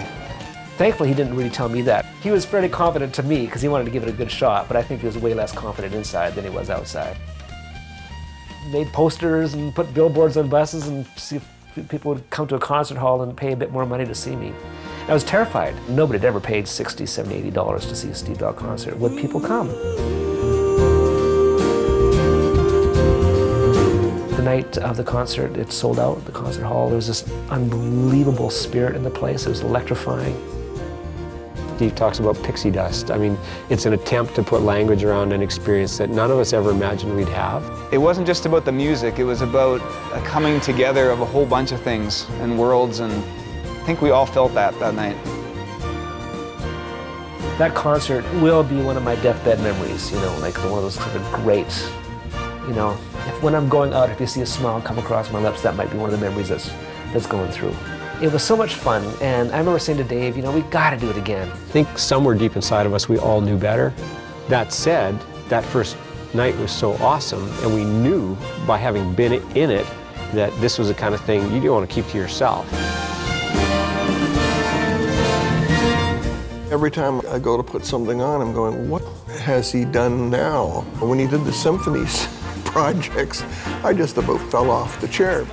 Thankfully, he didn't really tell me that. He was fairly confident to me because he wanted to give it a good shot, but I think he was way less confident inside than he was outside. Made posters and put billboards on buses and see if people would come to a concert hall and pay a bit more money to see me. I was terrified. Nobody had ever paid $60, $70, $80 to see a Steve Bell concert. Would people come? The night of the concert, it sold out at the concert hall. There was this unbelievable spirit in the place. It was electrifying. Steve talks about pixie dust. I mean, it's an attempt to put language around an experience that none of us ever imagined we'd have. It wasn't just about the music, it was about a coming together of a whole bunch of things and worlds, and I think we all felt that night. That concert will be one of my deathbed memories, like one of those sort of great, if when I'm going out, if you see a smile come across my lips, that might be one of the memories that's going through. It was so much fun, and I remember saying to Dave, we gotta do it again. I think somewhere deep inside of us, we all knew better. That said, that first night was so awesome, and we knew by having been in it that this was the kind of thing you don't want to keep to yourself. Every time I go to put something on, I'm going, what has he done now? When he did the symphonies projects, I just about fell off the chair.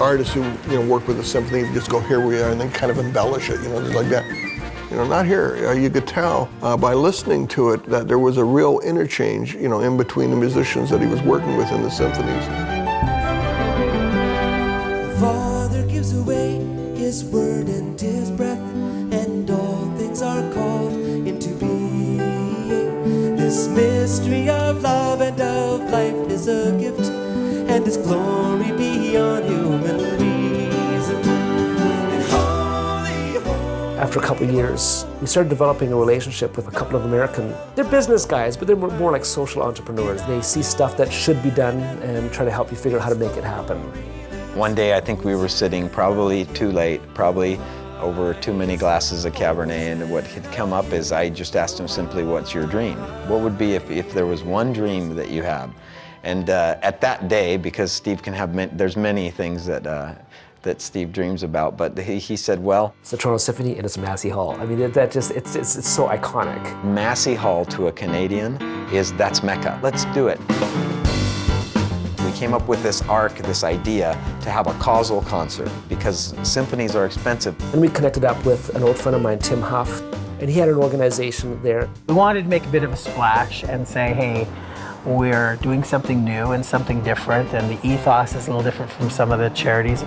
Artists who work with a symphony just go, here we are, and then kind of embellish it, just like that. not here. You could tell by listening to it that there was a real interchange, in between the musicians that he was working with in the symphonies. The Father gives away His word and His breath, and all things are called into being. This mystery of love and of life is a gift, and its glory beyond human reason. And holy, holy. After a couple of years, we started developing a relationship with a couple of American, they're business guys, but they're more like social entrepreneurs. They see stuff that should be done and try to help you figure out how to make it happen. One day I think we were sitting probably too late, probably over too many glasses of Cabernet, and what had come up is I just asked him simply, what's your dream? What would be if there was one dream that you have? And at that day, because Steve can have, there's many things that Steve dreams about, but he said, well, it's the Toronto Symphony and it's Massey Hall. I mean, that just, it's so iconic. Massey Hall to a Canadian that's Mecca. Let's do it. We came up with this arc, this idea to have a causal concert because symphonies are expensive. And we connected up with an old friend of mine, Tim Huff, and he had an organization there. We wanted to make a bit of a splash and say, hey, we're doing something new and something different, and the ethos is a little different from some of the charities.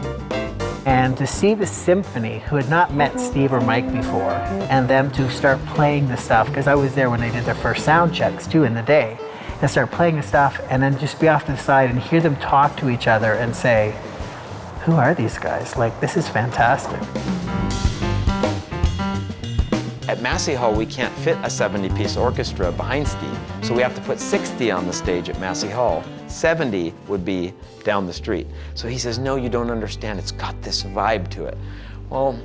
And to see the symphony, who had not met Steve or Mike before, and them to start playing the stuff, because I was there when they did their first sound checks too in the day, and start playing the stuff, and then just be off to the side and hear them talk to each other and say, who are these guys? Like, this is fantastic. At Massey Hall, we can't fit a 70-piece orchestra behind Steve, so we have to put 60 on the stage at Massey Hall. 70 would be down the street. So he says, no, you don't understand, it's got this vibe to it. Well,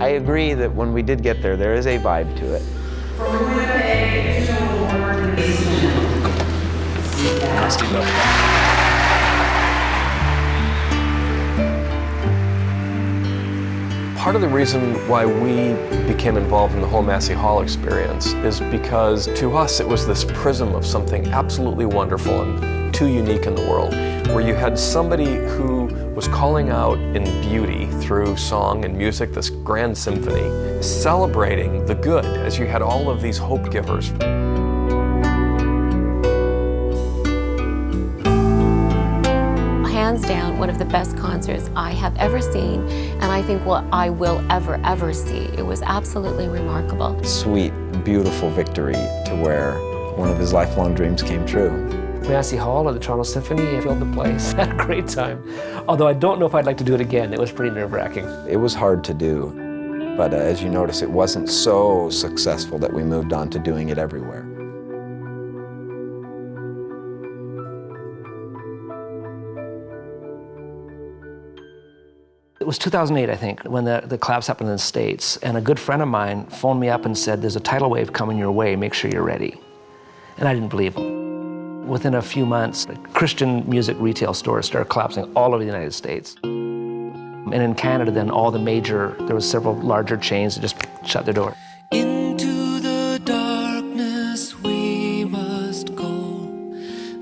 I agree that when we did get there is a vibe to it. Part of the reason why we became involved in the whole Massey Hall experience is because to us it was this prism of something absolutely wonderful and too unique in the world, where you had somebody who was calling out in beauty through song and music, this grand symphony, celebrating the good as you had all of these hope givers. Hands down, one of the best concerts I have ever seen, and I think what I will ever see. It was absolutely remarkable. Sweet, beautiful victory to where one of his lifelong dreams came true. Massey Hall or the Toronto Symphony filled the place. Had a great time. Although I don't know if I'd like to do it again. It was pretty nerve-wracking. It was hard to do, but as you notice, it wasn't so successful that we moved on to doing it everywhere. It was 2008, I think, when the collapse happened in the States, and a good friend of mine phoned me up and said, there's a tidal wave coming your way, make sure you're ready. And I didn't believe him. Within a few months, Christian music retail stores started collapsing all over the United States. And in Canada, then there was several larger chains that just shut their door. Into the darkness we must go.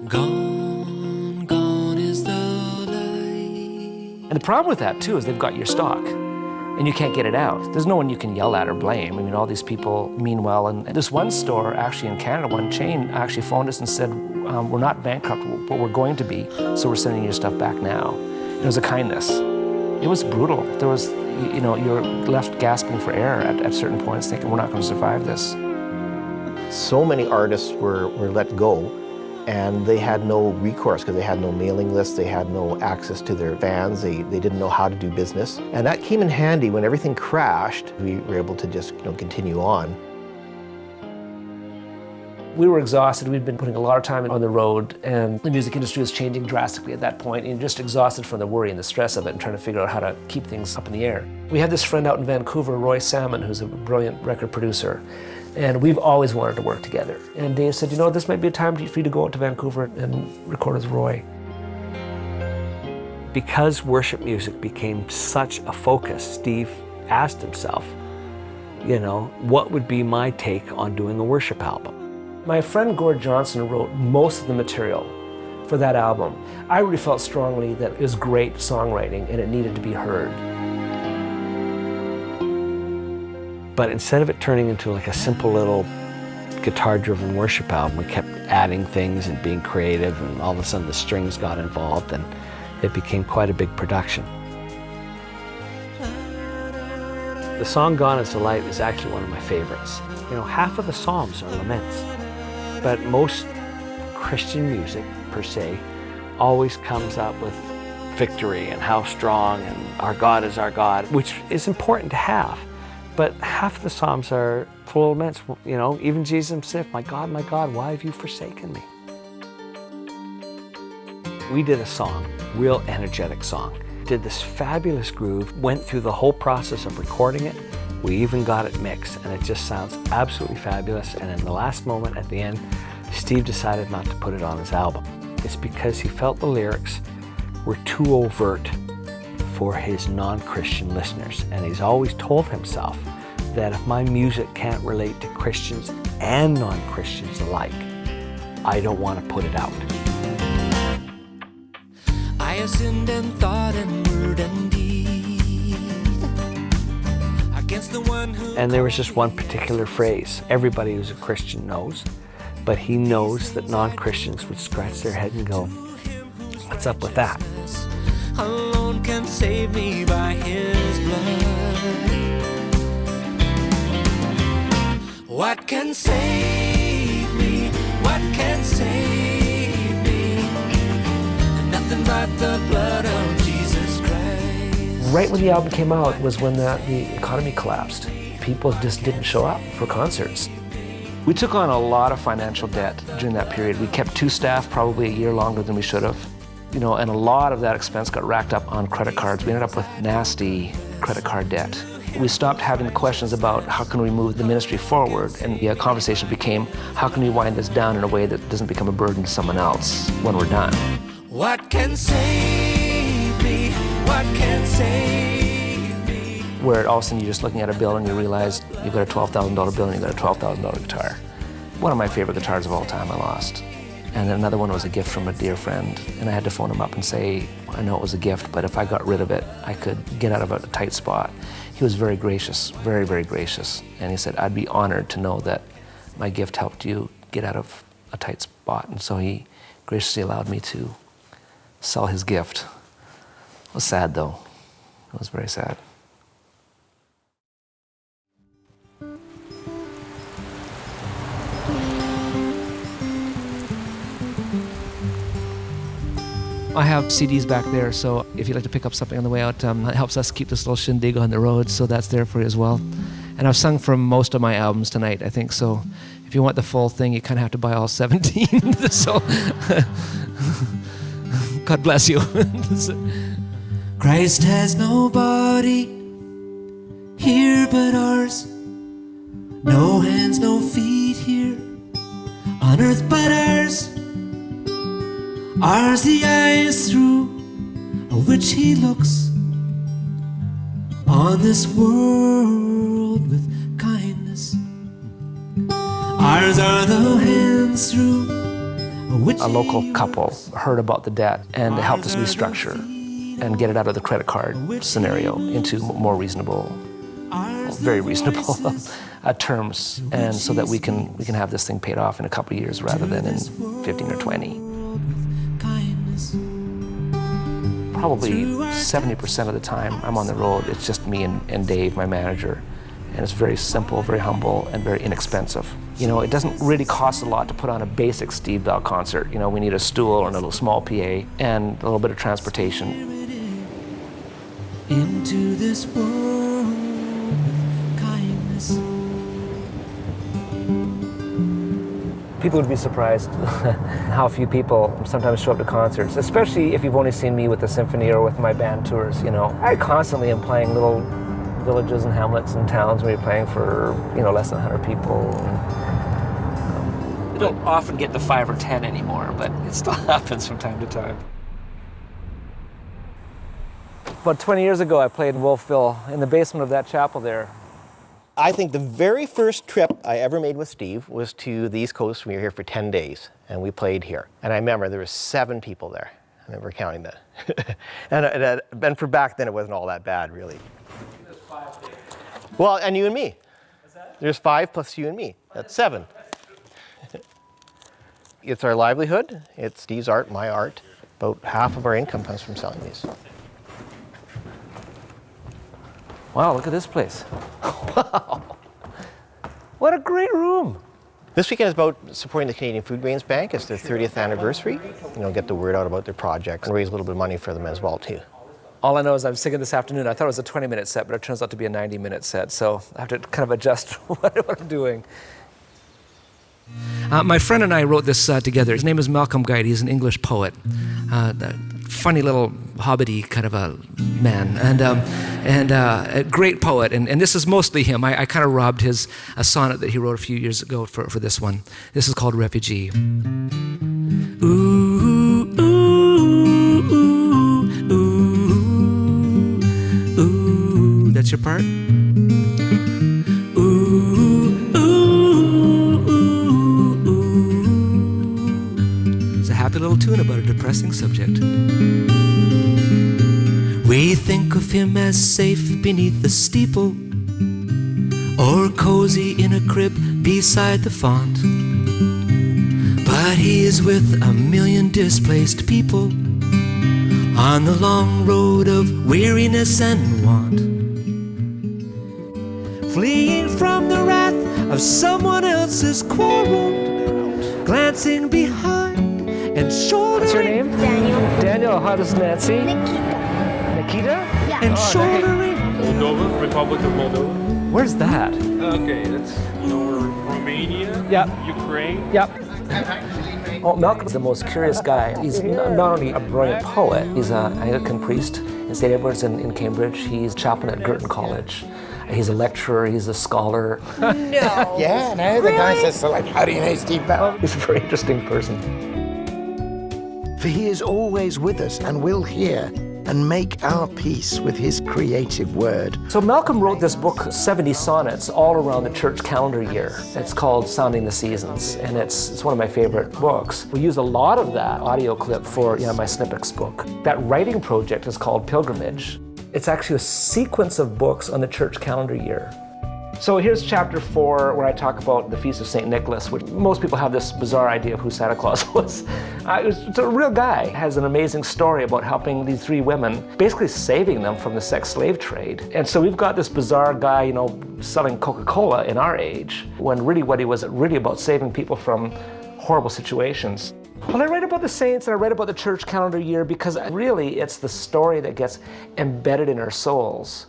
Gone, gone is the light. And the problem with that, too, is they've got your stock, and you can't get it out. There's no one you can yell at or blame. I mean, all these people mean well. And this one store, actually in Canada, one chain actually phoned us and said, we're not bankrupt, but we're going to be, so we're sending your stuff back now. It was a kindness. It was brutal. There was, you're left gasping for air at certain points, thinking we're not going to survive this. So many artists were let go, and they had no recourse because they had no mailing lists, they had no access to their fans, they didn't know how to do business. And that came in handy when everything crashed. We were able to just continue on. We were exhausted. We'd been putting a lot of time on the road, and the music industry was changing drastically at that point, and just exhausted from the worry and the stress of it and trying to figure out how to keep things up in the air. We had this friend out in Vancouver, Roy Salmon, who's a brilliant record producer, and we've always wanted to work together. And Dave said, this might be a time for you to go out to Vancouver and record with Roy. Because worship music became such a focus, Steve asked himself, what would be my take on doing a worship album? My friend Gord Johnson wrote most of the material for that album. I really felt strongly that it was great songwriting and it needed to be heard. But instead of it turning into like a simple little guitar-driven worship album, we kept adding things and being creative, and all of a sudden the strings got involved and it became quite a big production. The song Gone is the Light is actually one of my favorites. You know, half of the Psalms are laments, but most Christian music, per se, always comes up with victory and how strong and our God is our God, which is important to have. But half the Psalms are full of laments. You know, even Jesus himself, my God, why have you forsaken me? We did a song, real energetic song. Did this fabulous groove, went through the whole process of recording it. We even got it mixed, and it just sounds absolutely fabulous. And in the last moment at the end, Steve decided not to put it on his album. It's because he felt the lyrics were too overt for his non-Christian listeners. And he's always told himself that if my music can't relate to Christians and non-Christians alike, I don't want to put it out. I have sinned in thought and word and deed against the one who... And there was just one particular phrase everybody who's a Christian knows, but he knows that non-Christians would scratch their head and go, what's up with that? Alone can save me by his blood. What can save me? What can save me? Nothing but the blood of Jesus Christ. Right when the album came out was when the economy collapsed. People just didn't show up for concerts. We took on a lot of financial debt during that period. We kept 2 staff probably a year longer than we should have. You know, and a lot of that expense got racked up on credit cards. We ended up with nasty credit card debt. We stopped having the questions about how can we move the ministry forward, and the conversation became, how can we wind this down in a way that doesn't become a burden to someone else when we're done? What can save me? What can save me? Where all of a sudden you're just looking at a bill and you realize you've got a $12,000 bill and you've got a $12,000 guitar. One of my favorite guitars of all time I lost. And then another one was a gift from a dear friend, and I had to phone him up and say, I know it was a gift, but if I got rid of it, I could get out of a tight spot. He was very gracious, very, very gracious. And he said, I'd be honored to know that my gift helped you get out of a tight spot. And so he graciously allowed me to sell his gift. It was sad, though. It was very sad. I have CDs back there, so if you'd like to pick up something on the way out, it helps us keep this little shindig on the road, so that's there for you as well. And I've sung from most of my albums tonight, I think, so if you want the full thing, you kind of have to buy all 17. So, God bless you. Christ has no body here but ours. No hands, no feet here on earth but ours. Ours the eyes through which he looks on this world with kindness. Ours are the hands through which a local couple heard about the debt and helped us restructure and get it out of the credit card scenario into more reasonable, very reasonable terms, and so that we can have this thing paid off in a couple of years rather than in 15 or 20. Probably 70% of the time I'm on the road, it's just me and Dave, my manager. And it's very simple, very humble, and very inexpensive. You know, it doesn't really cost a lot to put on a basic Steve Bell concert. You know, we need a stool and a little small PA and a little bit of transportation. Into this world with kindness. People would be surprised how few people sometimes show up to concerts, especially if you've only seen me with the symphony or with my band tours, you know. I constantly am playing little villages and hamlets and towns where you're playing for, you know, less than 100 people. You don't often get to 5 or 10 anymore, but it still happens from time to time. About 20 years ago, I played in Wolfville in the basement of that chapel there. I think the very first trip I ever made with Steve was to the East Coast. We were here for 10 days, and we played here. And I remember there were 7 people there. I remember counting that. and for back then, it wasn't all that bad, really. Well, and you and me. There's 5 plus you and me. That's 7. It's our livelihood. It's Steve's art, my art. About half of our income comes from selling these. Wow, look at this place. Wow. What a great room. This weekend is about supporting the Canadian Food Grains Bank. It's their 30th anniversary. Get the word out about their projects and raise a little bit of money for them as well, too. All I know is I'm singing this afternoon. I thought it was a 20-minute set, but it turns out to be a 90-minute set, so I have to kind of adjust what I'm doing. My friend and I wrote this together. His name is Malcolm Guite. He's an English poet. Funny little hobbity kind of a man, and a great poet. And this is mostly him. I kind of robbed a sonnet that he wrote a few years ago for this one. This is called Refugee. Ooh, ooh, ooh, ooh, ooh. That's your part? Ooh, ooh, ooh, ooh. It's a happy little tune about a depressing subject. We think of him as safe beneath the steeple, or cozy in a crib beside the font. But he is with a million displaced people on the long road of weariness and want, fleeing from the wrath of someone else's quarrel, glancing behind and shouldering. What's your name? Daniel. Daniel, how does Nancy? Nikita. Nikita? Yeah. And shouldering. Moldova, Republic of Moldova. Where's that? Okay, that's Romania. Yep. Ukraine. Yep. Oh, Malcolm's the most curious guy. He's not only a brilliant poet, he's an Anglican priest in St. Edward's in Cambridge. He's chaplain at Girton College. He's a lecturer, he's a scholar. No. Yeah, no, the guy says, so like, how do you know Steve Bell? He's a very interesting person. For he is always with us and will hear and make our peace with his creative word. So Malcolm wrote this book, 70 sonnets, all around the church calendar year. It's called Sounding the Seasons, and it's one of my favorite books. We use a lot of that audio clip for my snippets book. That writing project is called Pilgrimage. It's actually a sequence of books on the church calendar year. So here's chapter 4, where I talk about the Feast of St. Nicholas, which most people have this bizarre idea of who Santa Claus was. It's a real guy. Has an amazing story about helping these 3 women, basically saving them from the sex slave trade. And so we've got this bizarre guy, selling Coca-Cola in our age, when really what he was really about saving people from horrible situations. Well, I write about the saints and I write about the church calendar year because really it's the story that gets embedded in our souls,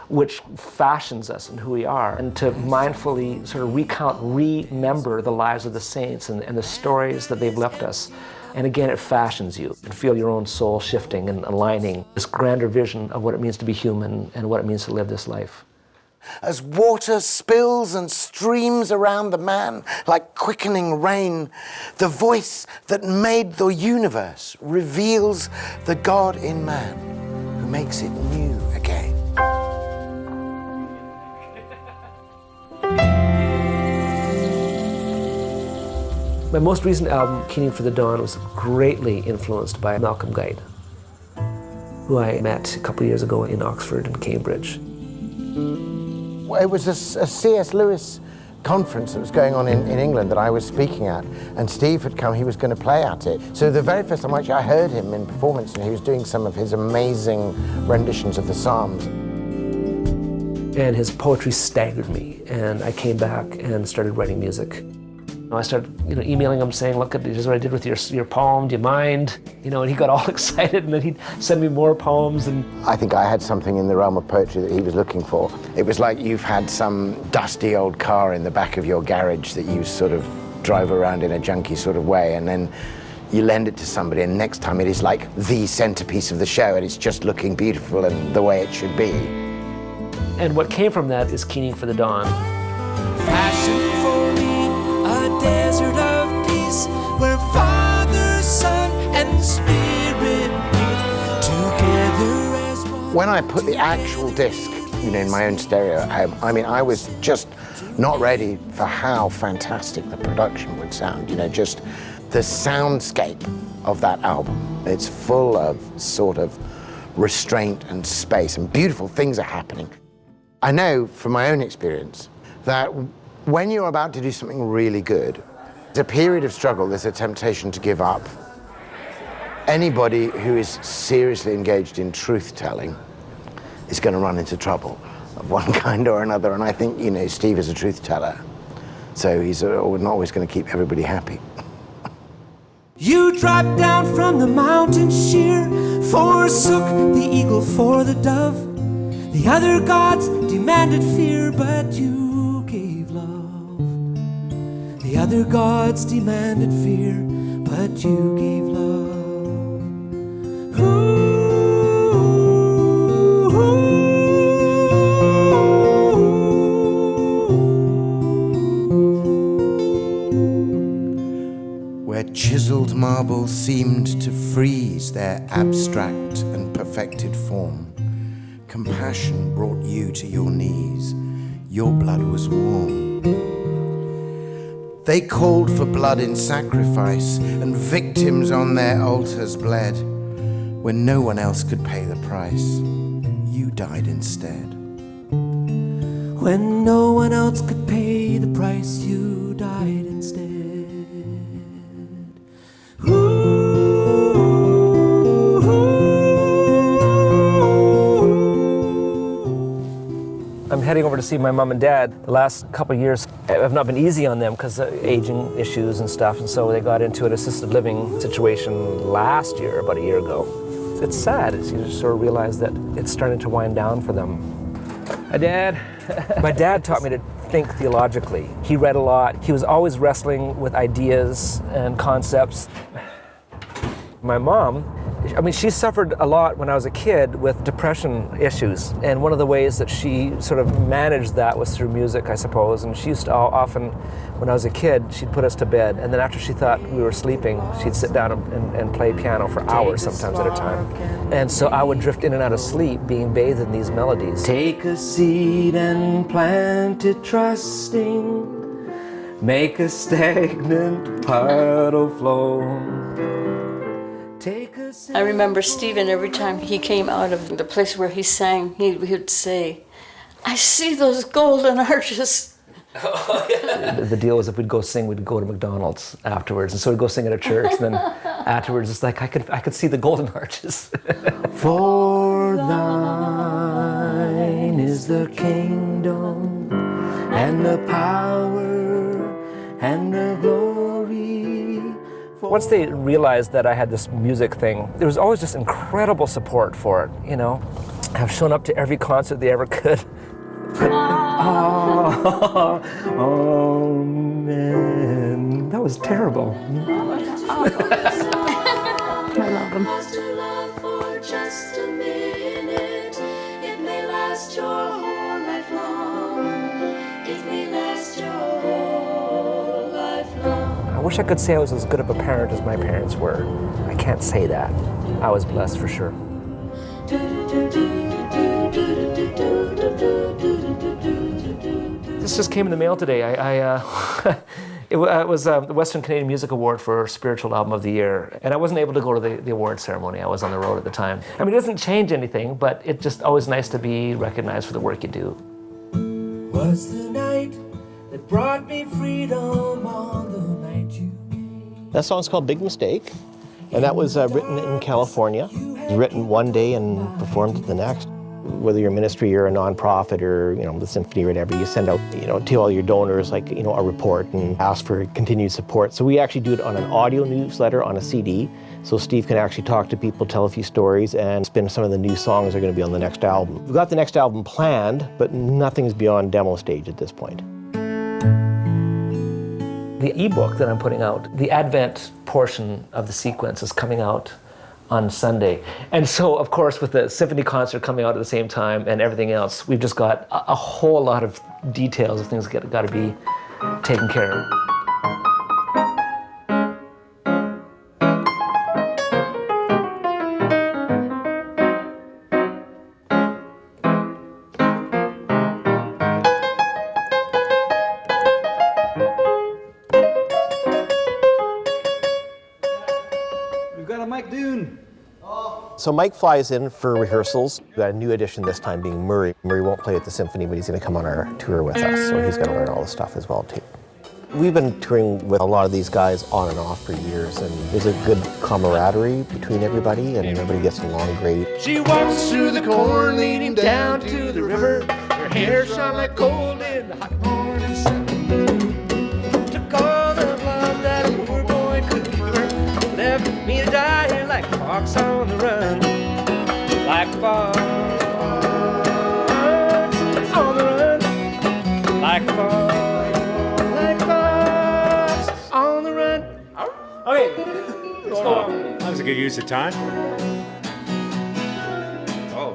which fashions us and who we are, and to mindfully sort of remember the lives of the saints and the stories that they've left us. And again, it fashions you and feel your own soul shifting and aligning this grander vision of what it means to be human and what it means to live this life. As water spills and streams around the man like quickening rain, the voice that made the universe reveals the God in man who makes it new again. My most recent album, Keening for the Dawn, was greatly influenced by Malcolm Guite, who I met a couple of years ago in Oxford and Cambridge. It was a C.S. Lewis conference that was going on in England that I was speaking at, and Steve had come, he was going to play at it. So the very first time I heard him in performance, and he was doing some of his amazing renditions of the Psalms. And his poetry staggered me, and I came back and started writing music. I started, emailing him saying, look, here's what I did with your poem, do you mind? And he got all excited, and then he'd send me more poems. And I think I had something in the realm of poetry that he was looking for. It was like you've had some dusty old car in the back of your garage that you sort of drive around in a junky sort of way, and then you lend it to somebody, and next time it is like the centerpiece of the show, and it's just looking beautiful and the way it should be. And what came from that is Keening for the Dawn. Fashion for me a desert of peace where Father, Son, and Spirit meet together as one. When I put the actual disc, in my own stereo at home, I was just not ready for how fantastic the production would sound. Just the soundscape of that album. It's full of sort of restraint and space, and beautiful things are happening. I know from my own experience that when you're about to do something really good, there's a period of struggle, there's a temptation to give up. Anybody who is seriously engaged in truth-telling is going to run into trouble of one kind or another, and I think, you know, Steve is a truth-teller, so he's not always going to keep everybody happy. You dropped down from the mountain sheer, forsook the eagle for the dove. The other gods demanded fear, but you gave love. The other gods demanded fear, but you gave love. Where chiseled marble seemed to freeze their abstract and perfected form, compassion brought you to your knees. Your blood was warm. They called for blood in sacrifice, and victims on their altars bled. When no one else could pay the price, you died instead. When no one else could pay the price, you died instead. I'm heading over to see my mom and dad. The last couple of years have not been easy on them because of aging issues and stuff, and so they got into an assisted living situation last year, about a year ago. It's sad. You just sort of realize that it's starting to wind down for them. Hi, Dad. My dad taught me to think theologically. He read a lot. He was always wrestling with ideas and concepts. My mom, I mean, she suffered a lot when I was a kid with depression issues, and one of the ways that she sort of managed that was through music, I suppose. And she used to often, when I was a kid, she'd put us to bed, and then after she thought we were sleeping, she'd sit down and play piano for hours, sometimes at a time. And so I would drift in and out of sleep, being bathed in these melodies. Take a seed and plant it trusting, make a stagnant puddle flow. I remember Stephen, every time he came out of the place where he sang, he would say, "I see those golden arches." The deal was if we'd go sing, we'd go to McDonald's afterwards. And so we'd go sing at a church, and then afterwards it's like I could see the golden arches. For thine is the kingdom and the power and the glory. Once they realized that I had this music thing, there was always just incredible support for it, you know. I've shown up to every concert they ever could. Oh, man. That was terrible. I love them. I wish I could say I was as good of a parent as my parents were. I can't say that. I was blessed for sure. This just came in the mail today. It was the Western Canadian Music Award for Spiritual Album of the Year, and I wasn't able to go to the award ceremony. I was on the road at the time. I mean, it doesn't change anything, but it's just always nice to be recognized for the work you do. Was the night that brought me freedom on the night you came. That song's called Big Mistake, and that was written in California. It was written one day and performed the next. Whether you're a ministry or a nonprofit or, you know, the symphony or whatever, you send out, you know, to all your donors, like, you know, a report and ask for continued support. So we actually do it on an audio newsletter on a CD. So Steve can actually talk to people, tell a few stories, and spin some of the new songs that are going to be on the next album. We've got the next album planned, but nothing's beyond demo stage at this point. The ebook that I'm putting out, the Advent portion of the sequence is coming out on Sunday. And so, of course, with the symphony concert coming out at the same time and everything else, we've just got a whole lot of details of things that got to be taken care of. So Mike flies in for rehearsals. We've got a new addition this time being Murray. Murray won't play at the symphony, but he's going to come on our tour with us, so he's going to learn all this stuff as well too. We've been touring with a lot of these guys on and off for years, and there's a good camaraderie between everybody, and everybody gets along great. She walks through the corn leading down to the river. Her hair shone like gold in the hot morning sun. Took all the love that a poor boy could give her. Left me to die like a fox on the run. Like a fox on the run. Like a fox. Okay. That was a good use of time. Oh.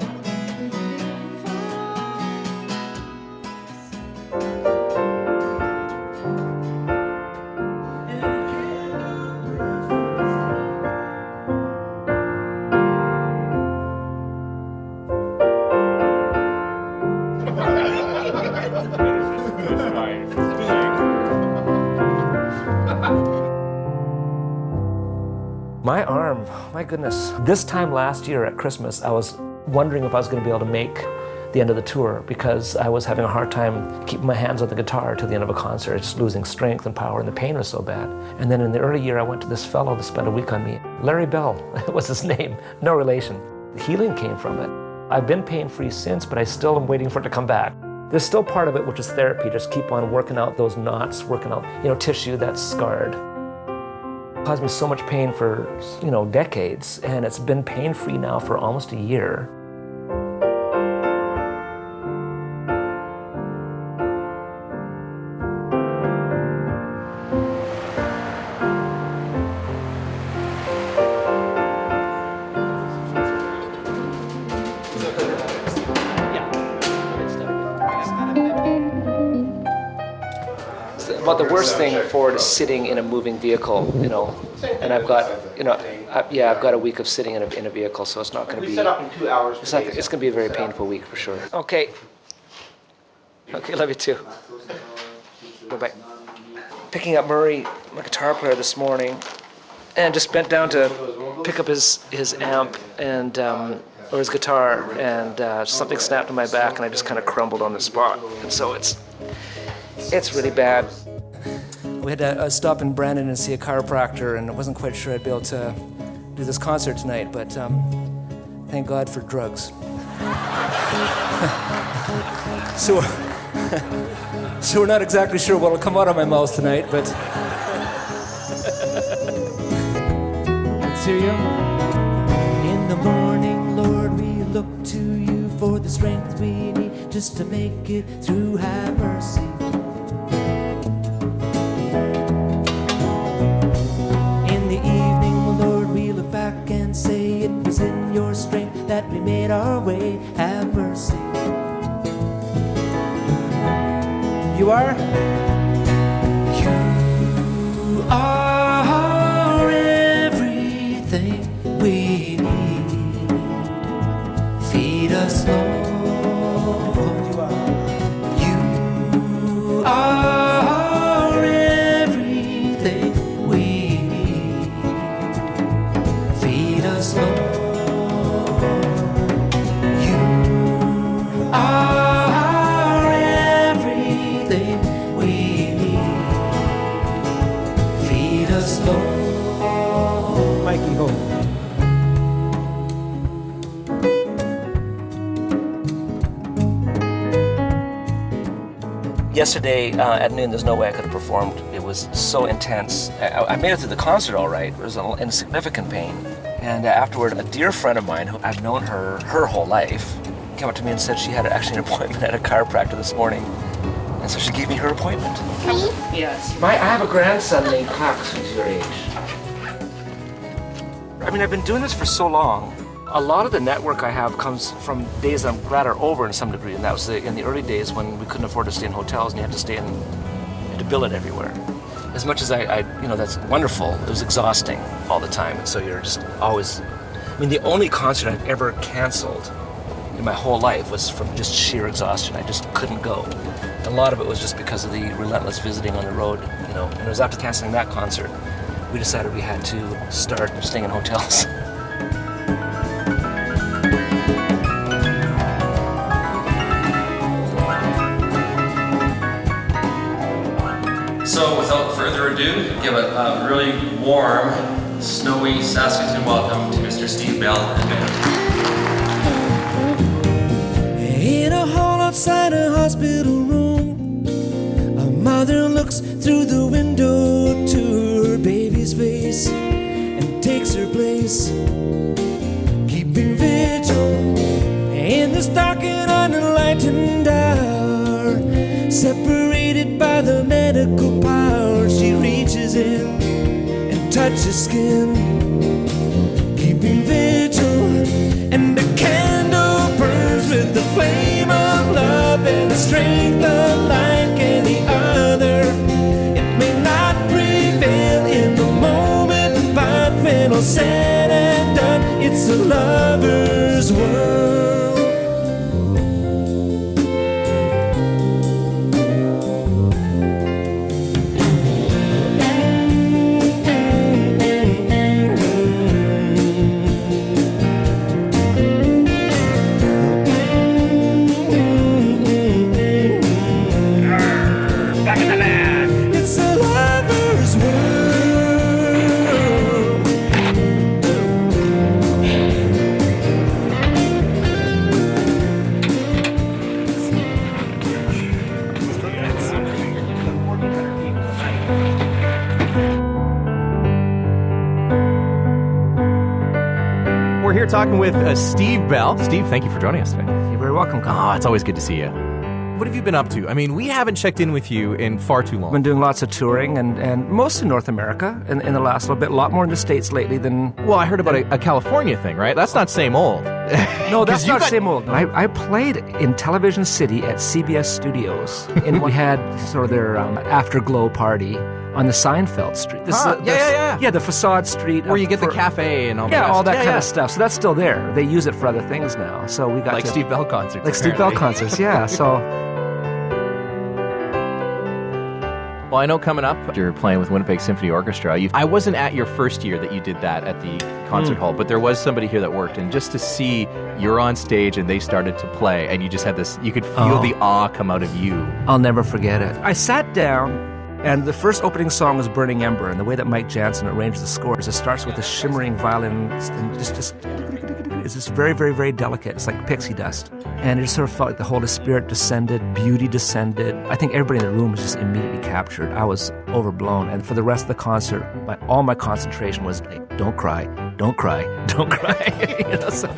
My arm, my goodness. This time last year at Christmas, I was wondering if I was going to be able to make the end of the tour because I was having a hard time keeping my hands on the guitar to the end of a concert, just losing strength and power, and the pain was so bad. And then in the early year, I went to this fellow that spent a week on me. Larry Bell was his name, no relation. The healing came from it. I've been pain-free since, but I still am waiting for it to come back. There's still part of it, which is therapy, just keep on working out those knots, working out, tissue that's scarred. It caused me so much pain for, decades, and it's been pain-free now for almost a year. About the worst thing for it is sitting in a moving vehicle, and I've got, I've got a week of sitting in a vehicle, so it's not going to be. Set up in 2 hours. It's going to be a very painful week for sure. Okay. Okay, love you too. Bye-bye. Picking up Murray, my guitar player, this morning, and just bent down to pick up his amp and or his guitar, and something snapped in my back, and I just kind of crumbled on the spot, and so it's really bad. We had to stop in Brandon and see a chiropractor, and I wasn't quite sure I'd be able to do this concert tonight, but thank God for drugs. So we're not exactly sure what'll come out of my mouth tonight, but let's hear you. In the morning, Lord, we look to you for the strength we need just to make it through. Have mercy. Back and say it was in your strength that we made our way. Have mercy. You are? You are everything we need. Feed us, Lord. You are everything we need. Feed us, Lord. You are everything we need. Feed us, Lord. Mikey, hold. Yesterday at noon, there's no way I could have performed. It was so intense. I made it through the concert all right. It was in significant pain. And afterward, a dear friend of mine, who I've known her whole life, came up to me and said she had actually an appointment at a chiropractor this morning. And so she gave me her appointment. Yes. I have a grandson named Cox who's your age. I mean, I've been doing this for so long. A lot of the network I have comes from days I'm glad are over in some degree, and that was in the early days when we couldn't afford to stay in hotels and you had to stay in, you had to bill it everywhere. As much as I that's wonderful, it was exhausting all the time, and so you're just always, I mean, the only concert I've ever canceled in my whole life was from just sheer exhaustion. I just couldn't go. And a lot of it was just because of the relentless visiting on the road, and it was after canceling that concert, we decided we had to start staying in hotels. ado, give a really warm, snowy Saskatoon welcome to Mr. Steve Bell and band. In a hall outside a hospital room, a mother looks through the window to her baby's face and takes her place, keeping vigil in this dark and unenlightened hour. Separated by the medical power, she reaches in and touches skin, keeping vigil, and the candle burns with the flame of love and the strength unlike any other. It may not prevail in the moment, but when all said and done, it's a lover's world. We're here talking with Steve Bell. Steve, thank you for joining us today. You're very welcome, Colin. Oh, it's always good to see you. What have you been up to? I mean, we haven't checked in with you in far too long. I've been doing lots of touring and most in North America in the last little bit. A lot more in the States lately than... Well, I heard about a California thing, right? That's not same old. No, that's not same old. I played in Television City at CBS Studios. And we had sort of their afterglow party on the Seinfeld Street. Yeah, the facade street. Where you get the cafe and all that. Yeah, all that kind of stuff. So that's still there. They use it for other things now. So we got like Steve Bell concerts. Like Steve Bell concerts, yeah. So... Well, I know coming up, you're playing with Winnipeg Symphony Orchestra. I wasn't at your first year that you did that at the concert hall, but there was somebody here that worked. And just to see you're on stage and they started to play, and you just had this, you could feel the awe come out of you. I'll never forget it. I sat down, and the first opening song was Burning Ember, and the way that Mike Janzen arranged the score is it starts with a shimmering violin, and just it's just very, very, very delicate. It's like pixie dust. And it just sort of felt like the Holy Spirit descended, beauty descended. I think everybody in the room was just immediately captured. I was overblown. And for the rest of the concert, all my concentration was like, don't cry, don't cry, don't cry. You know, so.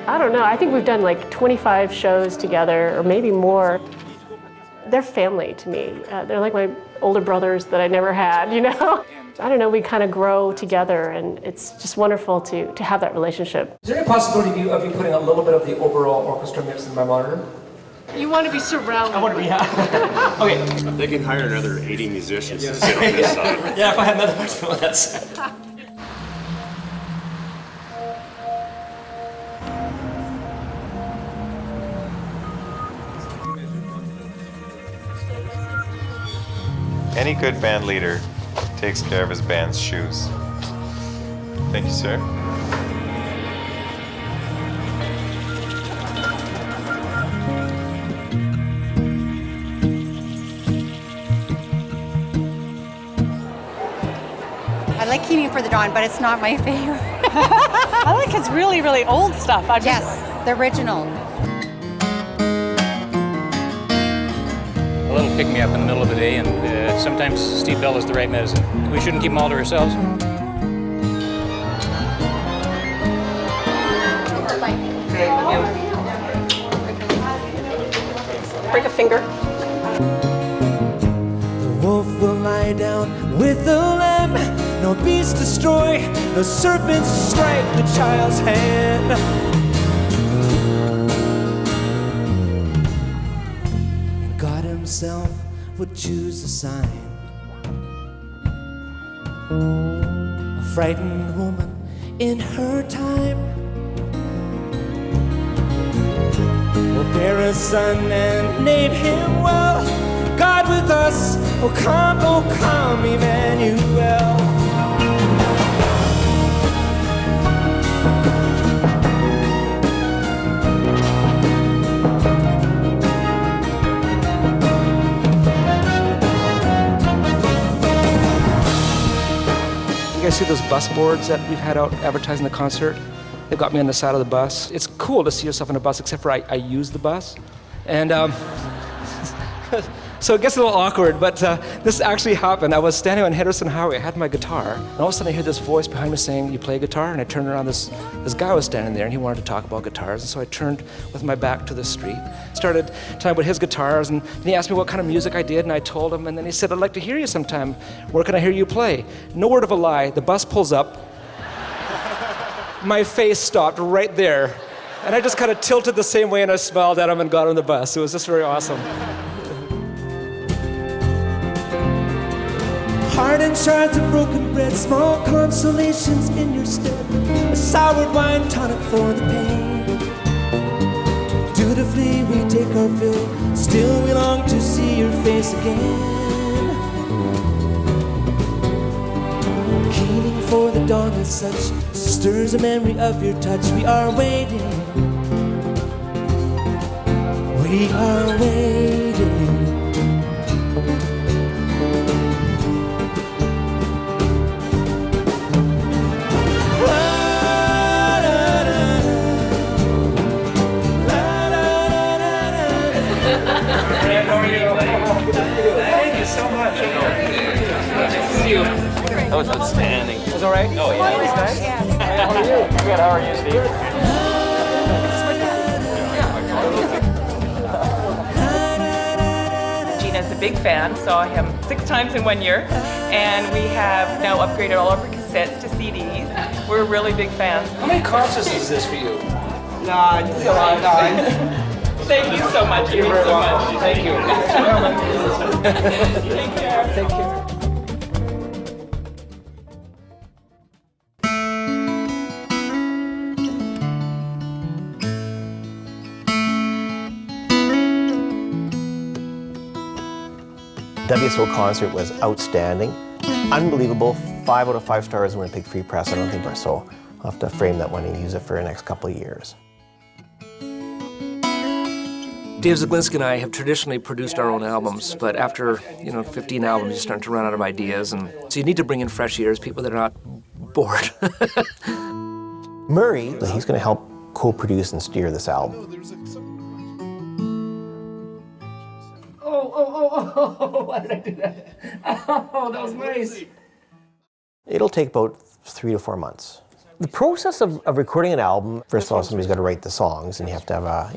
I don't know. I think we've done like 25 shows together or maybe more. They're family to me. They're like my older brothers that I never had, you know? I don't know, we kind of grow together and it's just wonderful to have that relationship. Is there any possibility of you putting a little bit of the overall orchestra mix in my monitor? You want to be surrounded. I want to be, yeah. Okay. They can hire another 80 musicians to sit on this side. Yeah, if I had another microphone on that side. Any good band leader takes care of his band's shoes. Thank you, sir. I like Keeping for the Dawn, but it's not my favorite. I like his really, really old stuff. Yes, the original. A little pick-me-up in the middle of the day, and sometimes Steve Bell is the right medicine. We shouldn't keep them all to ourselves. Break a finger. The wolf will lie down with the lamb. No beast destroy, no serpents strike the child's hand. And God himself would choose a sign. A frightened woman in her time will bear a son and name him well. God with us, oh come, Emmanuel. see those bus boards that we've had out advertising the concert? They've got me on the side of the bus. It's cool to see yourself on a bus, except for I use the bus. And so it gets a little awkward, but this actually happened. I was standing on Henderson Highway, I had my guitar, and all of a sudden I hear this voice behind me saying, "You play guitar?" And I turned around, this guy was standing there, and he wanted to talk about guitars, and so I turned with my back to the street, started talking about his guitars, and he asked me what kind of music I did, and I told him, and then he said, "I'd like to hear you sometime. Where can I hear you play?" No word of a lie, the bus pulls up, my face stopped right there, and I just kind of tilted the same way, and I smiled at him and got on the bus. It was just very awesome. Hard and shards of broken bread, small consolations in your step, a soured wine tonic for the pain. Dutifully we take our fill, still we long to see your face again. Keening for the dawn as such, stirs a memory of your touch. We are waiting, we are waiting. Thank you so much. See you. That was outstanding. Was all right? Oh, yeah. Nice. How are you? Good. How are you, Steve? Gina's a big fan, saw him 6 times in 1 year, and we have now upgraded all of our cassettes to CDs. We're really big fans. How many concerts is this for you? Thank you so much. You're very welcome. Thank you. Take care. Take care. WSO concert was outstanding, unbelievable, 5 out of 5 stars in Winnipeg Free Press. I don't think so. I'll have to frame that one and use it for the next couple of years. Dave Zaglinski and I have traditionally produced our own albums, but after 15 albums, you're starting to run out of ideas, and so you need to bring in fresh ears, people that are not bored. Murray, he's going to help co-produce and steer this album. Oh, why did I do that? Oh, that was nice. It'll take about 3 to 4 months. The process of recording an album, first of all, somebody's got to write the songs, and you have to have a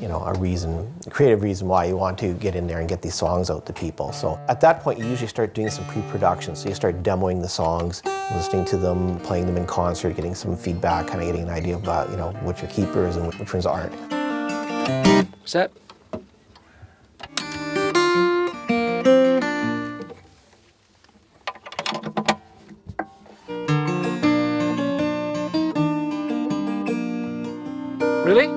creative reason why you want to get in there and get these songs out to people. So at that point, you usually start doing some pre-production. So you start demoing the songs, listening to them, playing them in concert, getting some feedback, kind of getting an idea about, which are keepers and which ones aren't. Set. Really?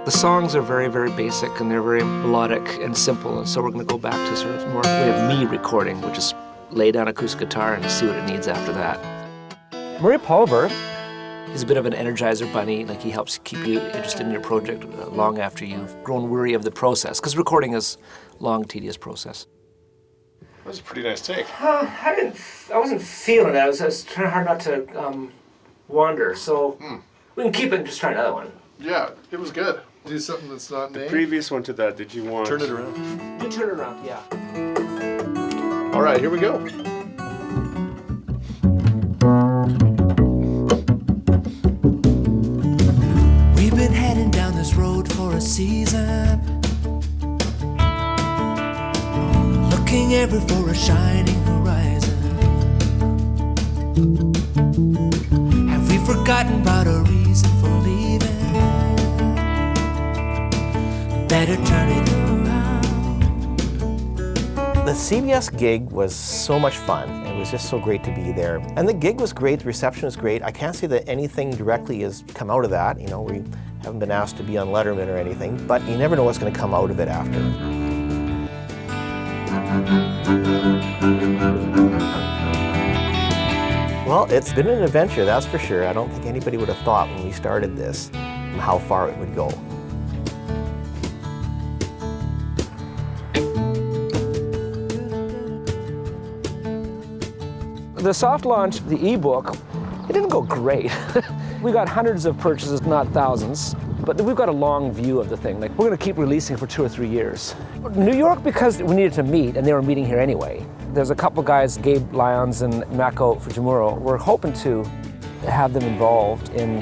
The songs are very, very basic, and they're very melodic and simple, and so we're going to go back to sort of more way of me recording, which is lay down acoustic guitar and see what it needs after that. Murray Pulver, he's a bit of an energizer bunny. Like, he helps keep you interested in your project long after you've grown weary of the process, because recording is a long, tedious process. That was a pretty nice take. I wasn't feeling it. I was trying hard not to wander. So we can keep it and just try another one. Yeah, it was good. Do something that's not named. Previous one to that, did you want... Turn it around. You turn it around, yeah. All right, here we go. We've been heading down this road for a season, looking ever for a shining horizon. Have we forgotten about a reason for leaving? Better turn it around. The CBS gig was so much fun. It was just so great to be there. And the gig was great, the reception was great. I can't say that anything directly has come out of that. We haven't been asked to be on Letterman or anything, but you never know what's going to come out of it after. Well, it's been an adventure, that's for sure. I don't think anybody would have thought when we started this how far it would go. The soft launch, the ebook, it didn't go great. We got hundreds of purchases, not thousands, but we've got a long view of the thing. Like, we're gonna keep releasing for 2 or 3 years. New York, because we needed to meet, and they were meeting here anyway. There's a couple guys, Gabe Lyons and Mako Fujimura, we're hoping to have them involved in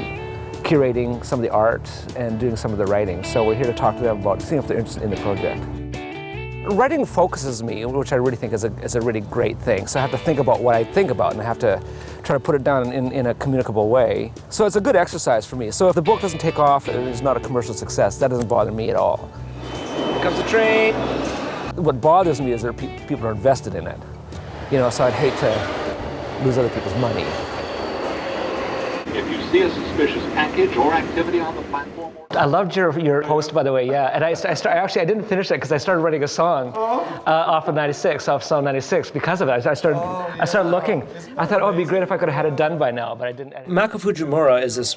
curating some of the art and doing some of the writing. So we're here to talk to them about seeing if they're interested in the project. Writing focuses me, which I really think is a really great thing. So I have to think about what I think about, and I have to try to put it down in a communicable way. So it's a good exercise for me. So if the book doesn't take off and it's not a commercial success, that doesn't bother me at all. Here comes the train. What bothers me is that people are invested in it. You know, so I'd hate to lose other people's money. If you see a suspicious package or activity on the platform. I loved your post, by the way, yeah. And I didn't finish that because I started writing a song off of 96, off Song 96 because of it. I started looking. I thought, oh, it'd be great if I could have had it done by now, but I didn't. Mako Fujimura is this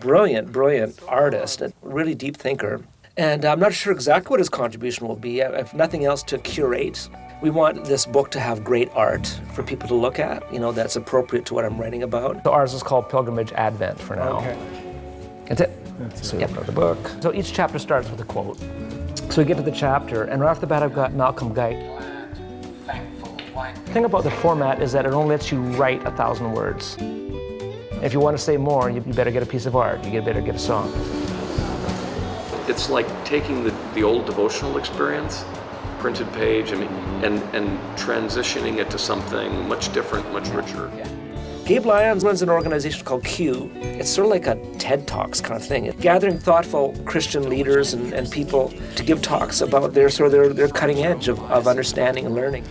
brilliant artist, a really deep thinker. And I'm not sure exactly what his contribution will be, if nothing else to curate. We want this book to have great art for people to look at, you know, that's appropriate to what I'm writing about. So ours is called Pilgrimage Advent for now. Okay. That's it. So you have the book. So each chapter starts with a quote. So we get to the chapter, and right off the bat I've got Malcolm Guite. The thing about the format is that it only lets you write 1,000 words. If you want to say more, you better get a piece of art. You better get a song. It's like taking the old devotional experience, printed page, and transitioning it to something much different, much richer. Yeah. Gabe Lyons runs an organization called Q. It's sort of like a TED Talks kind of thing. Gathering thoughtful Christian leaders and people to give talks about their cutting edge of understanding and learning.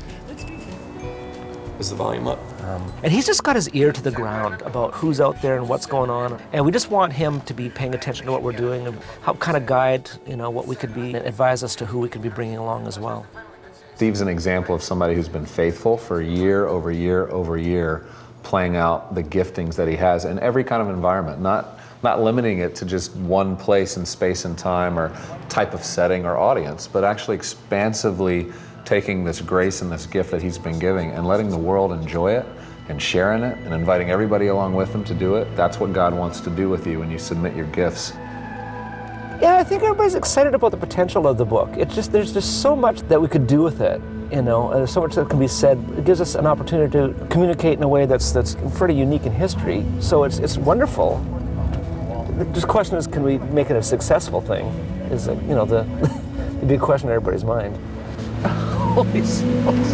Is the volume up? And he's just got his ear to the ground about who's out there and what's going on. And we just want him to be paying attention to what we're doing and help kind of guide, you know, what we could be and advise us to who we could be bringing along as well. Steve's an example of somebody who's been faithful for year over year over year, playing out the giftings that he has in every kind of environment, not limiting it to just one place in space and time or type of setting or audience, but actually expansively taking this grace and this gift that he's been giving and letting the world enjoy it and sharing it and inviting everybody along with him to do it. That's what God wants to do with you when you submit your gifts. Yeah, I think everybody's excited about the potential of the book. There's just so much that we could do with it. You know, there's so much that can be said. It gives us an opportunity to communicate in a way that's pretty unique in history. So it's wonderful. The question is, can we make it a successful thing? Is you know the big question in everybody's mind. Holy smokes!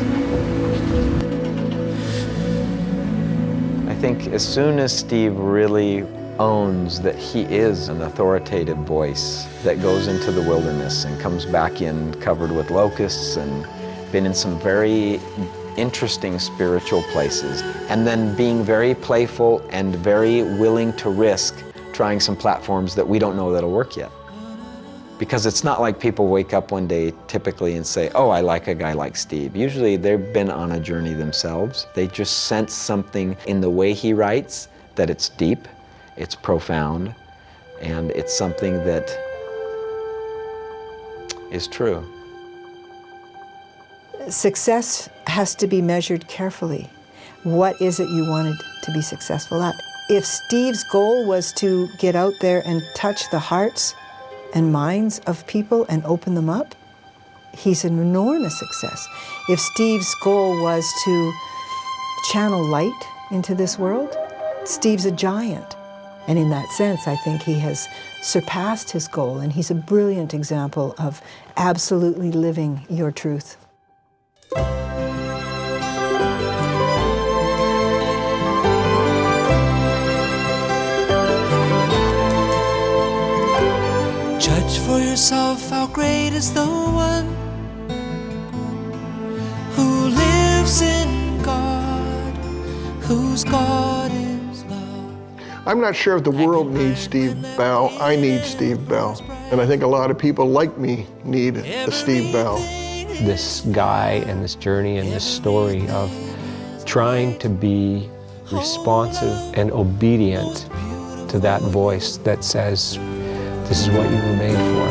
I think as soon as Steve really owns that he is an authoritative voice that goes into the wilderness and comes back in covered with locusts and been in some very interesting spiritual places, and then being very playful and very willing to risk trying some platforms that we don't know that'll work yet. Because it's not like people wake up one day typically and say, oh, I like a guy like Steve. Usually they've been on a journey themselves. They just sense something in the way he writes, that it's deep, it's profound, and it's something that is true. Success has to be measured carefully. What is it you wanted to be successful at? If Steve's goal was to get out there and touch the hearts and minds of people and open them up, he's an enormous success. If Steve's goal was to channel light into this world, Steve's a giant. And in that sense, I think he has surpassed his goal, and he's a brilliant example of absolutely living your truth. Judge for yourself how great is the one who lives in God, whose God is love. I'm not sure if the world needs Steve Bell. I need Steve Bell. And I think a lot of people like me need a Steve Bell. This guy and this journey and this story of trying to be responsive and obedient to that voice that says, this is what you were made for.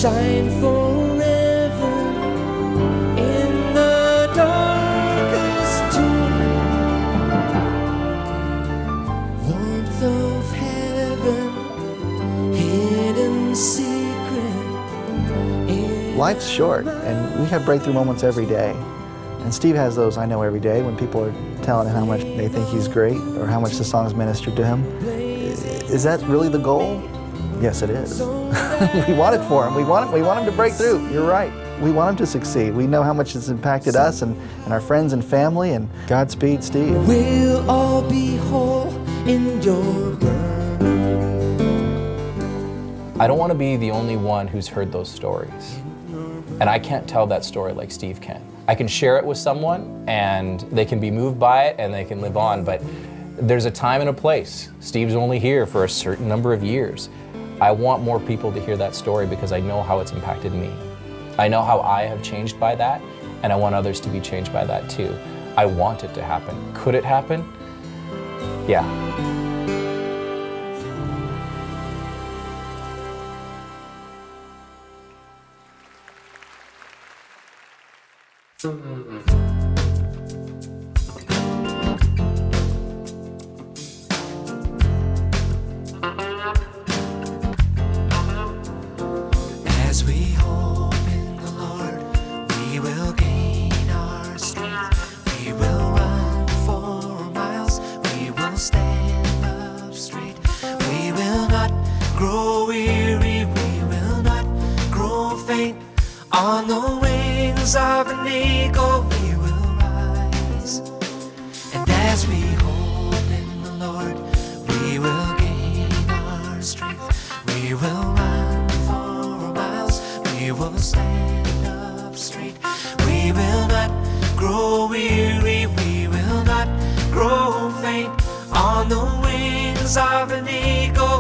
shine forever in the darkest tune. Warmth of heaven, hidden secret. Life's short, and we have breakthrough moments every day. And Steve has those, I know, every day when people are telling him how much they think he's great or how much the song's ministered to him. Is that really the goal? Yes, it is. We want it for him. We want him to break through. You're right. We want him to succeed. We know how much it's impacted us and our friends and family, and Godspeed, Steve. We'll all be whole in your burn. I don't want to be the only one who's heard those stories. And I can't tell that story like Steve can. I can share it with someone and they can be moved by it and they can live on, but there's a time and a place. Steve's only here for a certain number of years. I want more people to hear that story because I know how it's impacted me. I know how I have changed by that, and I want others to be changed by that too. I want it to happen. Could it happen? Yeah. As we hope in the Lord, we will gain our strength. We will run 4 miles. We will stand up straight. We will not grow weary. We will not grow faint. On the wings of an eagle, we will rise. And as we hope in the Lord, we will gain our strength. We will run 4 miles. We will stand up straight. We will not grow weary. We will not grow faint. On the wings of an eagle,